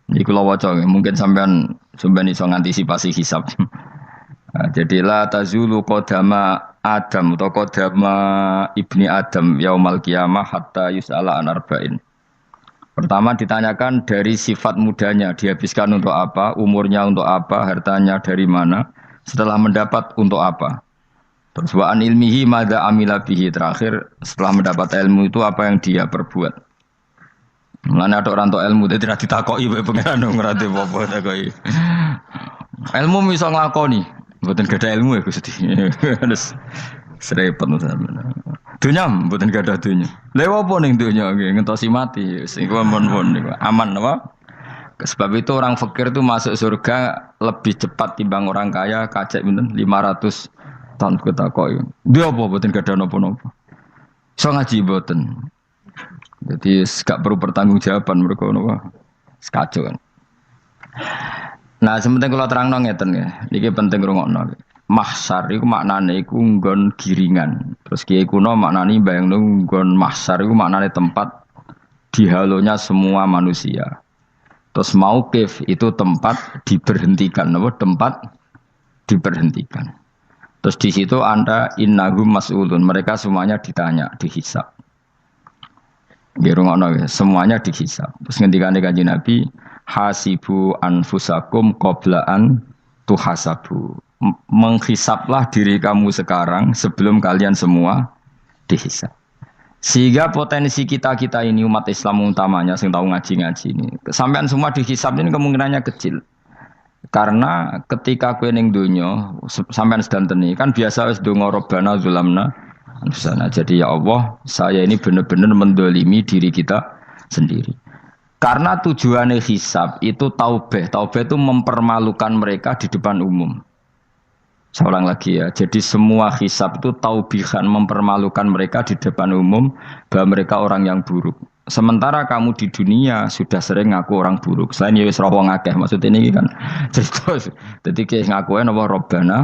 ini kula waca mungkin sampean iso ngantisipasi hisab. Jadi la tazulu qadama Adam atau qadama ibni Adam yaumal qiyamah hatta yus'ala an arba'in. Pertama ditanyakan dari sifat mudanya, dihabiskan untuk apa, umurnya untuk apa, hartanya dari mana, setelah mendapat untuk apa. Terus wa an ilmihi madza amila bihi, terakhir setelah mendapat ilmu itu apa yang dia perbuat. Mulane ada orang tok ilmu dadi ra ditakoki wae pangeran ngrate apa takoki. Ilmu iso nglakoni, mboten gadah ilmu ya Gusti. Terus serepet sampeyan. Dunya mboten gadah dunya. Lha apa ning dunya nggih ngentosi mati sing mon-mon niku aman apa? Sebab itu orang fakir itu masuk surga lebih cepat timbang orang kaya kacek pinten 500 tahun ketakoki. Dia apa mboten gadah napa-napa. Iso ngaji mboten. Jadi gak perlu pertanggungjawaban mereka napa sekacau kan. Nah, sementing kalau terangno ngeten ya. Niki penting rungokno. Mahsyar iku maknane iku nggon giringan. Terus kiai kuno maknane bayangno nggon mahsyar iku maknane tempat dihalonya semua manusia. Terus mauqif itu tempat diberhentikan, napa? Tempat diberhentikan. Terus di situ Anda innahum mas'ulun, mereka semuanya ditanya, dihisab. Semuanya dihisab. Terus ngendikane Kanjeng Nabi, hasibu anfusakum qabla an tuhasabu. Menghisablah diri kamu sekarang sebelum kalian semua dihisab. Sehingga potensi kita ini umat Islam utamanya sing tahu ngaji-ngaji ini, sampean semua dihisab ini kemungkinannya kecil. Karena ketika kowe ning donya sampean sedantene kan biasa wis donga robbana zulamna anfusana. Jadi ya Allah, saya ini benar-benar mendolimi diri kita sendiri. Karena tujuannya hisab itu taubah. Taubah itu mempermalukan mereka di depan umum. Saya ulang lagi ya. Jadi semua hisab itu taubihan, mempermalukan mereka di depan umum bahwa mereka orang yang buruk. Sementara kamu di dunia sudah sering ngaku orang buruk. Selain ya wis ra wong akeh, maksud ini kan. Jadi kayak ngakuin apa Rabbana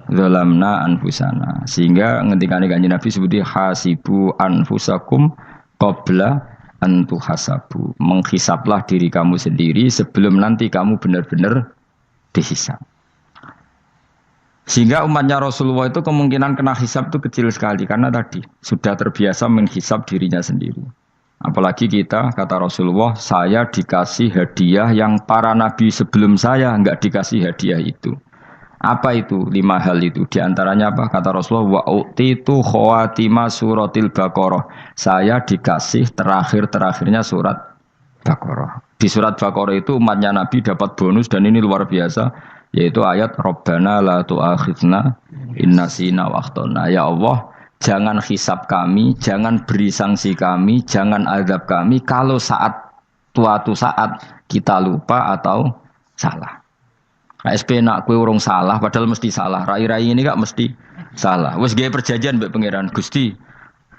zalamna anfusana. Sehingga ngendikane Kanjeng Nabi sebuti hasibu anfusakum qabla an tuhasabu. Menghisablah diri kamu sendiri sebelum nanti kamu benar-benar dihisab. Sehingga umatnya Rasulullah itu kemungkinan kena hisab itu kecil sekali karena tadi sudah terbiasa menghisab dirinya sendiri. Apalagi kita, kata Rasulullah, saya dikasih hadiah yang para nabi sebelum saya enggak dikasih hadiah itu. Apa itu? 5 hal itu. Di antaranya apa? Kata Rasulullah, wa utitu khawatima suratil Baqarah. Saya dikasih terakhir-terakhirnya surat Baqarah. Di surat Baqarah itu umatnya Nabi dapat bonus dan ini luar biasa, yaitu ayat Rabbana la tu'akhidna inna sina wa akhtana. Ya Allah, jangan hisab kami, jangan beri sanksi kami, jangan azab kami kalau suatu saat kita lupa atau salah. SP nak kue urung salah, padahal mesti salah. Rai-rai ini gak mesti salah. Wes gaya perjanjian mbek pangeran Gusti.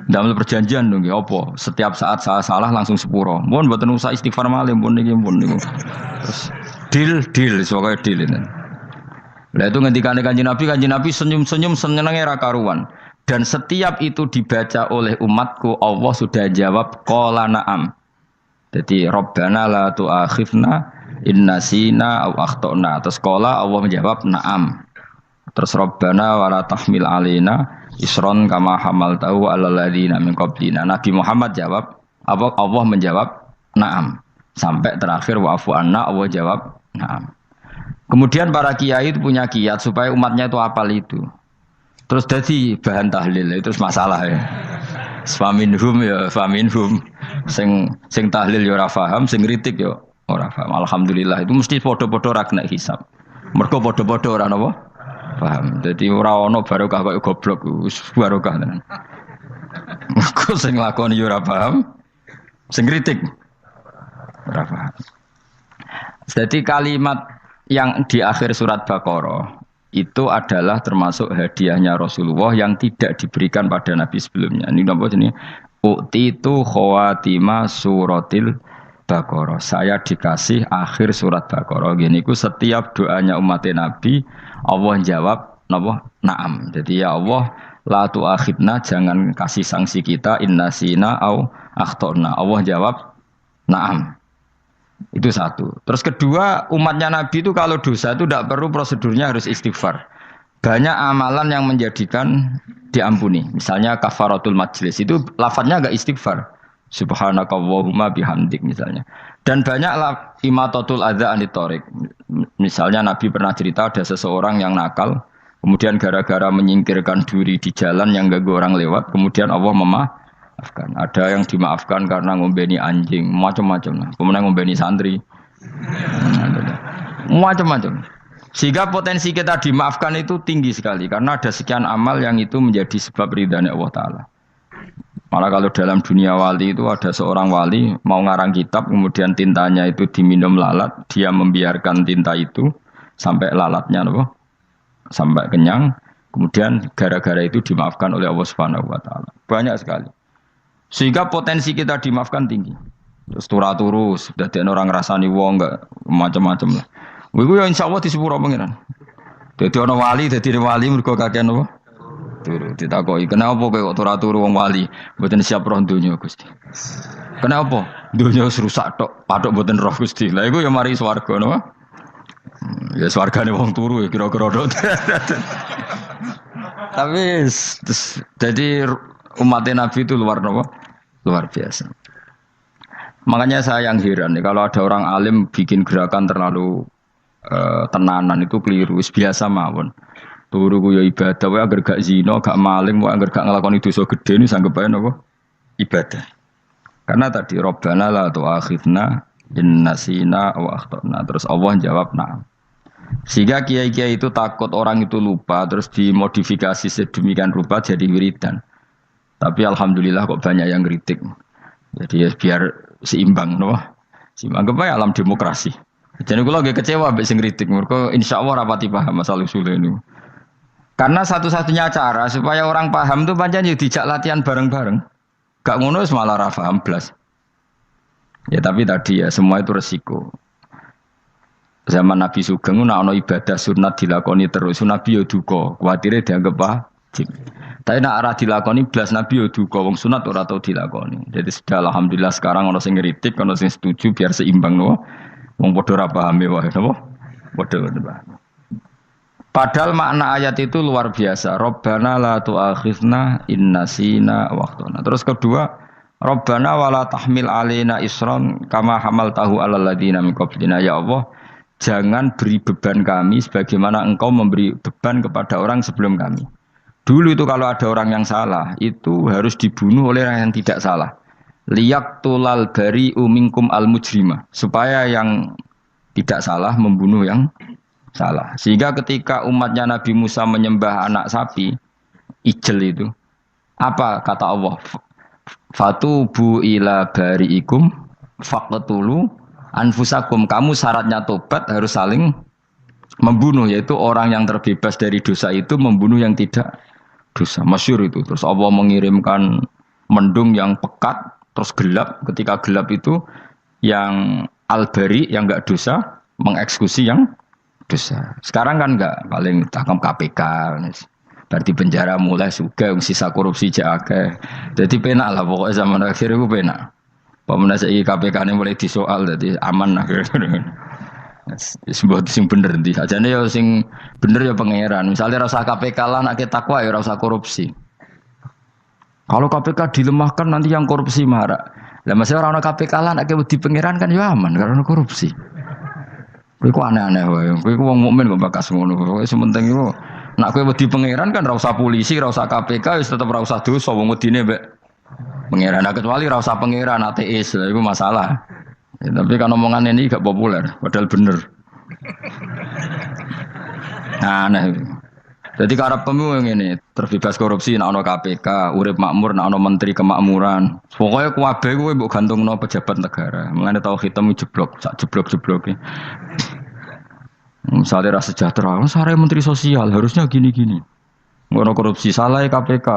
Dalam perjanjian dong, apa? Setiap saat saya salah langsung sepuro. Mohon buatan usaha istighfar malih, mohon niki. Terus deal, soalnya deal ini. Lah itu ngendikane Kanjeng Nabi senyum-senyum senengnya ra karuan. Dan setiap itu dibaca oleh umatku, Allah sudah jawab qala na'am. Jadi Rabbana la tu'akhifna inna sina aw akhtana. Terus qala Allah menjawab na'am. Terus Rabbana wa la tahmil alaina isron kama hamaltahu 'alal ladzina min qablina. Nabi Muhammad jawab, Allah menjawab na'am. Sampai terakhir wa'fu anna, Allah jawab na'am. Kemudian para kiai itu punya kiat supaya umatnya itu hafal itu. Terus jadi bahan tahlil itu masalah ya. Faminhum ya faminhum. Sing tahlil ya ora paham, sing kritik ya ora paham. Alhamdulillah itu mesti podo-podo ra kena hisab. Mergo padha-padha ora napa? Paham. Dadi ora ana barokah kaya goblok wis barokah tenan. Mergo sing nglakoni yo ora paham, sing kritik ora paham. Jadi kalimat yang di akhir surat Baqarah itu adalah termasuk hadiahnya Rasulullah yang tidak diberikan pada Nabi sebelumnya. Ini napa jenenge? U'titu khawatima suratil Baqarah. Saya dikasih akhir surat Baqarah. Gini ku setiap doanya umat Nabi Allah jawab napa? Naam. Jadi ya Allah la tu'akhidna, jangan kasih sanksi kita innasina au akhtona. Allah jawab naam. Itu satu. Terus kedua, umatnya Nabi itu kalau dosa itu tidak perlu prosedurnya harus istighfar. Banyak amalan yang menjadikan diampuni. Misalnya kafaratul majlis itu lafadznya agak istighfar. Subhanakallahumma bihamdik misalnya. Dan banyak imatatul adza anit thoriq. Misalnya Nabi pernah cerita ada seseorang yang nakal, kemudian gara-gara menyingkirkan duri di jalan yang ganggu orang lewat, kemudian Allah memaafkan. Ada yang dimaafkan karena ngombeni anjing, macam-macam. Kemudian ngombeni santri, macam-macam. Sehingga potensi kita dimaafkan itu tinggi sekali karena ada sekian amal yang itu menjadi sebab ridhanya Allah Ta'ala. Malah kalau dalam dunia wali itu ada seorang wali mau ngarang kitab, kemudian tintanya itu diminum lalat, dia membiarkan tinta itu sampai lalatnya sampai kenyang, kemudian gara-gara itu dimaafkan oleh Allah Subhanahu wa Ta'ala. Banyak sekali. Sehingga potensi kita dimaafkan tinggi. Terus turus, dadi orang rasani wong enggak macam-macam lah. Iku ya insyaallah disepuro pengiran. Dadi ana wali, dadi wali mergo kakean apa? Turu ditakoki, "Kenapa kowe kok turu wong wali? Mboten siap roh donya, Gusti." "Kenapa?" "Donya wis rusak tok, patok mboten roh, Gusti." Lah iku ya mari swarga napa? Ya swargane wong turu ya kira-kira tok. Tapi jadi umat Nabi itu luar biasa. Makanya saya yang heran nih, kalau ada orang alim bikin gerakan terlalu tenanan itu keliru, biasa mawon. Turu ku ya ibadah, wae agar gak zina, gak maling, wae agar gak nglakoni dosa gedhe ini sanggep ae napa? Ibadah. Karena tadi Rabbana la tu'akhidna in nasina wa akhtana. Terus Allah jawab na'am. Sehingga kiai-kiai itu takut orang itu lupa, terus dimodifikasi sedemikian rupa jadi wiridan. Tapi alhamdulillah kok banyak yang kritik. Jadi ya biar seimbang, no? Seimbang kepada alam demokrasi. Jadi kalau lagi kecewa ambek sing kritik, mergo insyaallah rapati paham masalah usul ini. Karena satu-satunya cara supaya orang paham itu pancen yo dijak latihan bareng-bareng. Gak ngono wis malah ra paham blas. Ya tapi tadi ya semua itu resiko. Zaman Nabi Sugeng ana ibadah sunat dilakoni terus, Nabi yo duka, kuwatire dianggap wajib. Tapi nek ora dilakoni blas Nabi yo duka, wong sunat ora tau dilakoni. Jadi sudah alhamdulillah sekarang ana sing ngritik, ana sing setuju biar seimbang no. Wong padha ora pahame wae napa? Padha paham. Padahal makna ayat itu luar biasa. Rabbana la tu'akhidna in nasina wa akhtana. Terus kedua, Rabbana wala tahmil alaina isran kama hamaltahu alal ladzina min qablina. Ya Allah, jangan beri beban kami sebagaimana Engkau memberi beban kepada orang sebelum kami. Dulu itu kalau ada orang yang salah, itu harus dibunuh oleh orang yang tidak salah. Liyaqtulal bari'u minkum al mujrima. Supaya yang tidak salah membunuh yang salah. Sehingga ketika umatnya Nabi Musa menyembah anak sapi, ijel itu, apa kata Allah? Fatubu ila bari'ikum faqtulu anfusakum. Kamu syaratnya tobat harus saling membunuh, yaitu orang yang terbebas dari dosa itu membunuh yang tidak dosa. Masyhur itu. Terus Allah mengirimkan mendung yang pekat, terus gelap. Ketika gelap itu yang al-bari yang enggak dosa mengeksekusi yang dosa. Sekarang kan enggak, paling tangkap KPK. Berarti penjara mulai juga sisa korupsi jake. Jadi penak lah pokoknya zaman akhir itu penak. Pemenang saya KPK ini mulai disoal, jadi aman lah. Sebuah sing bener nanti. Aja nih ya sing bener ya pangeran. Misalnya rasa KPK lah nak kita takwa ya rasa korupsi. Kalau KPK dilemahkan nanti yang korupsi marah. Lah masih orang KPK lah nak di pangeran kan ya aman karena korupsi. Kowe aneh-aneh wae. Kowe wong mukmin kok bakas ngono. Kowe sementing iku nak kowe wedi pangeran kan ora usah polisi, ora usah KPK, wis tetep ora usah dosa wong wedine mbek pangeran. Nah, kecuali ora usah pangeran ateis, lha iku masalah. Ya, tapi kan omongan ini gak populer, padahal bener. Nah, jadi karena pemilu yang ini terbebas korupsi, nak ono KPK, urip makmur, nak ono menteri kemakmuran. Pokoknya kuabe gue mbok gantungno pejabat negara. Mengenai tahu hitam jeblok, sak jeblok. Misalnya rasa sejahtera, saya menteri sosial harusnya gini-gini. Ngono korupsi salah KPK.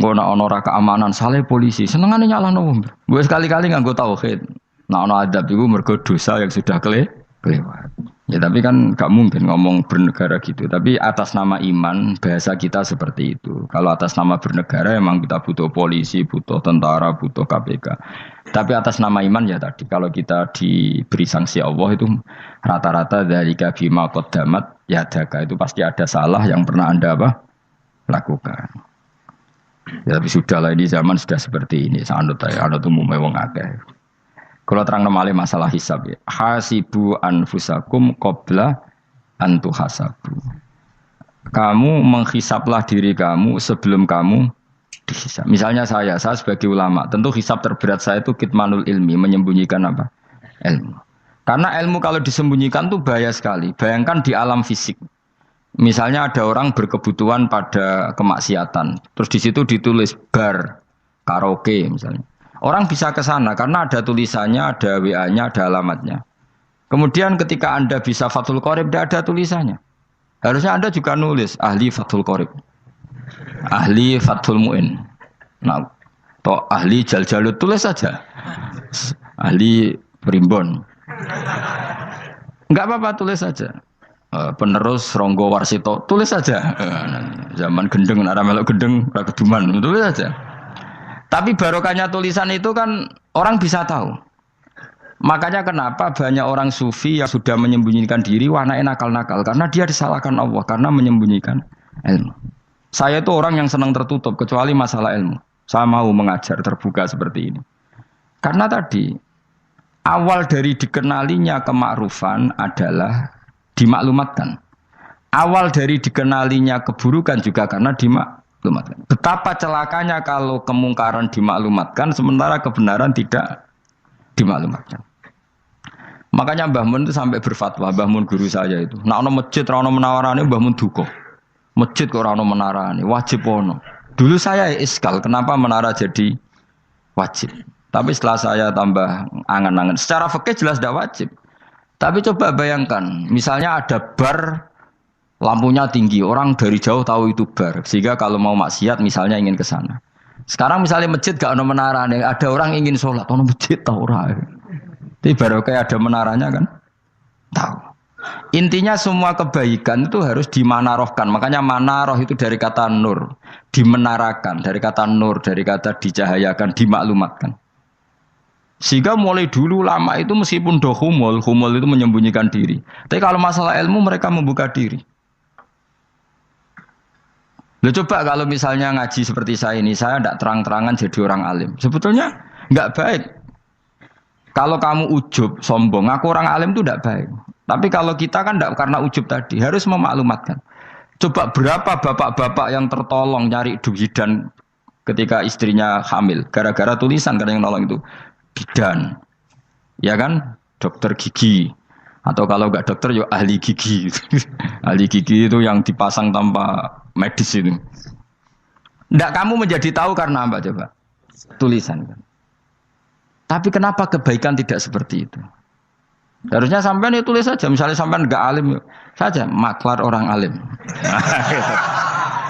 Ngono ono ra keamanan salah polisi. Senengane nyalahno wong. Gue sekali-kali nganggo tauhid. Nah ono adab iku mergo dosa yang sudah kelewat. Ya tapi kan gak mungkin ngomong bernegara gitu. Tapi atas nama iman bahasa kita seperti itu. Kalau atas nama bernegara emang kita butuh polisi, butuh tentara, butuh KPK. Tapi atas nama iman ya tadi kalau kita diberi sanksi Allah itu rata-rata dari bima qaddamat ya daga itu pasti ada salah yang pernah Anda lakukan. Ya tapi sudahlah ini zaman sudah seperti ini. Anut umumnya wong akeh. Kalau terang namanya masalah hisab ya. Hasibu anfusakum qabla antu hasabu. Kamu menghisaplah diri kamu sebelum kamu dihisap. Misalnya saya sebagai ulama, tentu hisab terberat saya itu kitmanul ilmi, menyembunyikan apa? Ilmu. Karena ilmu kalau disembunyikan tuh bahaya sekali. Bayangkan di alam fisik. Misalnya ada orang berkebutuhan pada kemaksiatan, terus di situ ditulis bar, karaoke misalnya. Orang bisa ke sana karena ada tulisannya, ada WA-nya, ada alamatnya. Kemudian ketika Anda bisa Fathul Qorib, tidak ada tulisannya. Harusnya Anda juga nulis ahli Fathul Qorib, ahli Fathul Mu'in, nah, atau ahli Jaljalut, tulis saja. Ahli Primbon. Enggak apa-apa, tulis saja. Penerus Ronggo Warsito, tulis saja. Zaman gendeng, nara melok gendeng, rakeduman, tulis saja. Tapi barokahnya tulisan itu kan orang bisa tahu. Makanya kenapa banyak orang sufi yang sudah menyembunyikan diri warnanya nakal-nakal. Karena dia disalahkan Allah, karena menyembunyikan ilmu. Saya itu orang yang senang tertutup, kecuali masalah ilmu. Saya mau mengajar terbuka seperti ini. Karena tadi, awal dari dikenalinya kemakrufan adalah dimaklumatkan. Awal dari dikenalinya keburukan juga karena dimaklumatkan. Betapa celakanya kalau kemungkaran dimaklumatkan sementara kebenaran tidak dimaklumatkan. Makanya Mbah Mun itu sampai berfatwa, Mbah Mun guru saya itu. Nah ono masjid ora ono menarane Mbah Mun duka. Masjid kok ora ono menarane, wajib ono. Dulu saya iskal kenapa menara jadi wajib. Tapi setelah saya tambah angan-angan, secara fikih jelas tidak wajib. Tapi coba bayangkan, misalnya ada bar lampunya tinggi, orang dari jauh tahu itu bar. Sehingga kalau mau maksiat misalnya ingin ke sana. Sekarang misalnya masjid gak ada menara, ada orang ingin sholat, ono masjid tahu orang. Tapi baru kayak ada menaranya kan? Tahu. Intinya semua kebaikan itu harus dimanarohkan. Makanya manaroh itu dari kata nur, dimenarakan, dari kata nur, dari kata dicahayakan, dimaklumatkan. Sehingga mulai dulu lama itu meskipun humul itu menyembunyikan diri. Tapi kalau masalah ilmu mereka membuka diri. Loh coba kalau misalnya ngaji seperti saya ini, saya tidak terang-terangan jadi orang alim. Sebetulnya nggak baik. Kalau kamu ujub, sombong, aku orang alim itu tidak baik. Tapi kalau kita kan tidak karena ujub tadi, harus memaklumatkan. Coba berapa bapak-bapak yang tertolong nyari bidan ketika istrinya hamil. Gara-gara tulisan, karena yang nolong itu bidan. Ya kan? Dokter gigi. Atau kalau nggak dokter, ya ahli gigi. Ahli gigi itu yang dipasang tanpa medis itu. Nggak kamu menjadi tahu karena apa coba? Tulisan kan. Tapi kenapa kebaikan tidak seperti itu? Harusnya sampean ya tulis saja. Misalnya sampean nggak alim saja, maklar orang alim.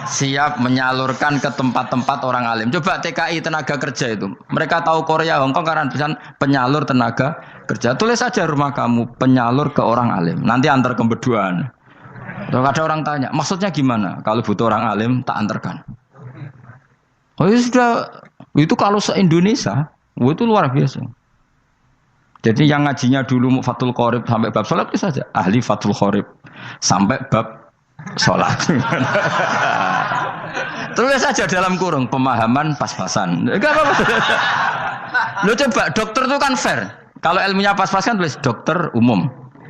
Siap menyalurkan ke tempat-tempat orang alim. Coba TKI tenaga kerja itu. Mereka tahu Korea, Hongkong karena tulisan penyalur tenaga kerja. Tulis saja rumah kamu penyalur ke orang alim. Nanti antar kebeduan. Kalau ada orang tanya, maksudnya gimana? Kalau butuh orang alim, tak antarkan. Oh ya sudah, itu kalau se-Indonesia, itu luar biasa. Jadi yang ngajinya dulu Fathul Qorib sampai bab sholat itu saja. Ahli Fathul Qorib sampai bab sholat. Tulis saja dalam kurung, pemahaman pas-pasan. Enggak apa-apa. Lo coba, dokter itu kan fair. Kalau ilmunya pas-pasan tulis dokter umum.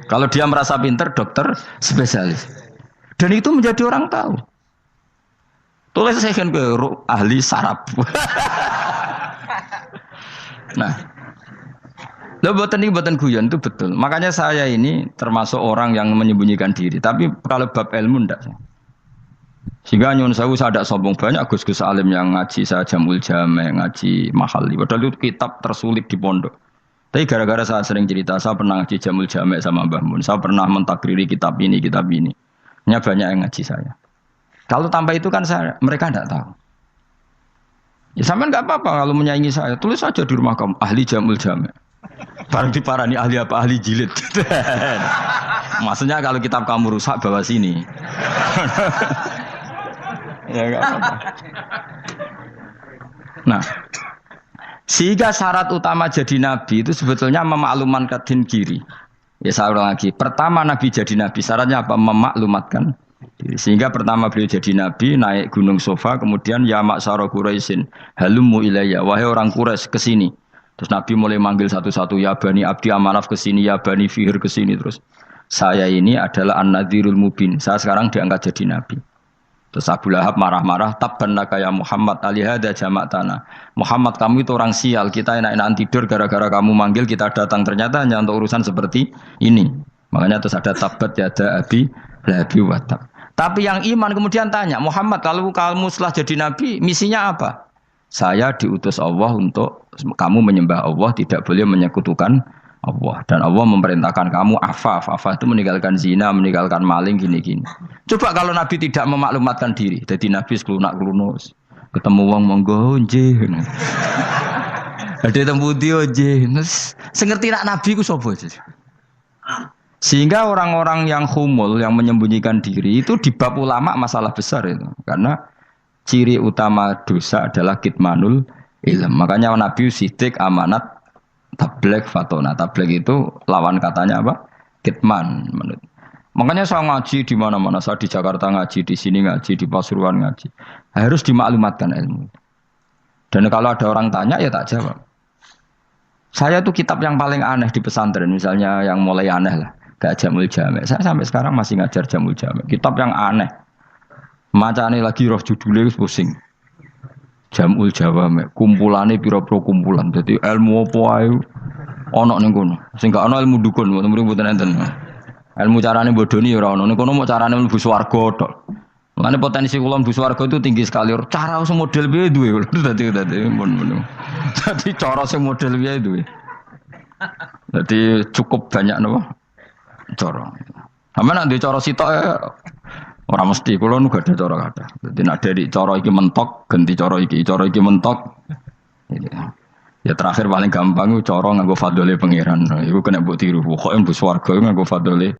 Kalau dia merasa pinter, dokter spesialis. Dan itu menjadi orang tahu. Tulis saya kan ke ahli saraf. Nah, Lo buatan guyon itu betul. Makanya saya ini termasuk orang yang menyembunyikan diri. Tapi kalau bab ilmu ndak. Sehingga nyun saya ada sombong banyak gus-gus alim yang ngaji saya jamul jame, ngaji mahali. Padahal itu kitab tersulit di pondok. Tapi gara-gara saya sering cerita, saya pernah ngaji jamul jame sama Mbah Mun. Saya pernah mentakriri kitab ini, kitab ini. Nya banyak yang ngaji saya. Kalau tanpa itu kan mereka tidak tahu. Ya sampean nggak apa-apa kalau menyaingi saya. Tulis saja di rumah kamu ahli jamul jame. Barang diparani ahli apa? Ahli jilid. Maksudnya kalau kitab kamu rusak bawa sini. Ya nggak apa-apa. Nah. Sehingga syarat utama jadi nabi itu sebetulnya memaklumatkan diri. Ya saya ulang lagi. Pertama nabi jadi nabi syaratnya apa? Memaklumatkan diri. Sehingga pertama beliau jadi nabi naik gunung Sofa, kemudian ya maksara Quraisyin halummu ilayya, wahai orang Quraisy ke sini. Terus nabi mulai manggil satu-satu, ya bani Abdi Amanaf ke sini, ya bani Fihr ke sini. Terus saya ini adalah an-nadhirul mubin. Saya sekarang diangkat jadi nabi. Terus Abu Lahab marah-marah, tabban laka ya Muhammad alihada jama'tana. Muhammad kamu itu orang sial, kita enak-enakan tidur gara-gara kamu manggil kita datang, ternyata hanya untuk urusan seperti ini. Makanya terus ada tabat yada abi labi watab. Tapi yang iman kemudian tanya, Muhammad kalau kamu setelah jadi nabi misinya apa? Saya diutus Allah untuk kamu menyembah Allah, tidak boleh menyekutukan Allah. Dan Allah memerintahkan kamu afaf. Afaf itu meninggalkan zina, meninggalkan maling, gini-gini. Coba kalau Nabi tidak memaklumatkan diri. Jadi Nabi sekelunak-kelunus. Ketemu wong monggo nggih. Ada temu dia nggih. Sengerti nak Nabi ku sapa? Sehingga orang-orang yang humul, yang menyembunyikan diri itu di bab ulama masalah besar itu. Karena ciri utama dosa adalah kitmanul ilm. Makanya Nabi sidik amanat tabligh fatona. Tabligh itu lawan katanya apa? Kitman. Makanya saya ngaji di mana-mana. Saya di Jakarta ngaji, di sini ngaji, di Pasuruan ngaji. Harus dimaklumatkan ilmu. Dan kalau ada orang tanya ya tak jawab. Saya tuh kitab yang paling aneh di pesantren, misalnya yang mulai aneh lah, gak Jamul Jame. Saya sampai sekarang masih ngajar Jamul Jame. Kitab yang aneh. Macane lagi roh judulnya pusing. Jamul Jawame, kumpulane pira-pira kumpulan. Dadi ilmu apa ae ana ning kono. Sing gak ana ilmu dukun, mboten enten. Ilmu carane bodoni ya ora ana. Ning kono mau carane mlebu swarga tok. Mulane potensi kula mlebu swarga itu tinggi sekali. Cara sing model piye duwe. Dadi mun. Dadi cara sing model piye duwe. Dadi cukup banyak napa? Cara. Sampeyan nek cara sitok ora mesti kula nu gak ada cara kata. Dadi nek dari cara iki mentok ganti cara iki mentok. Ya terakhir paling gampang cara nganggo fadhole pangeran. Iku kena mbok tiru. Pokoke mbok swarga nganggo fadhole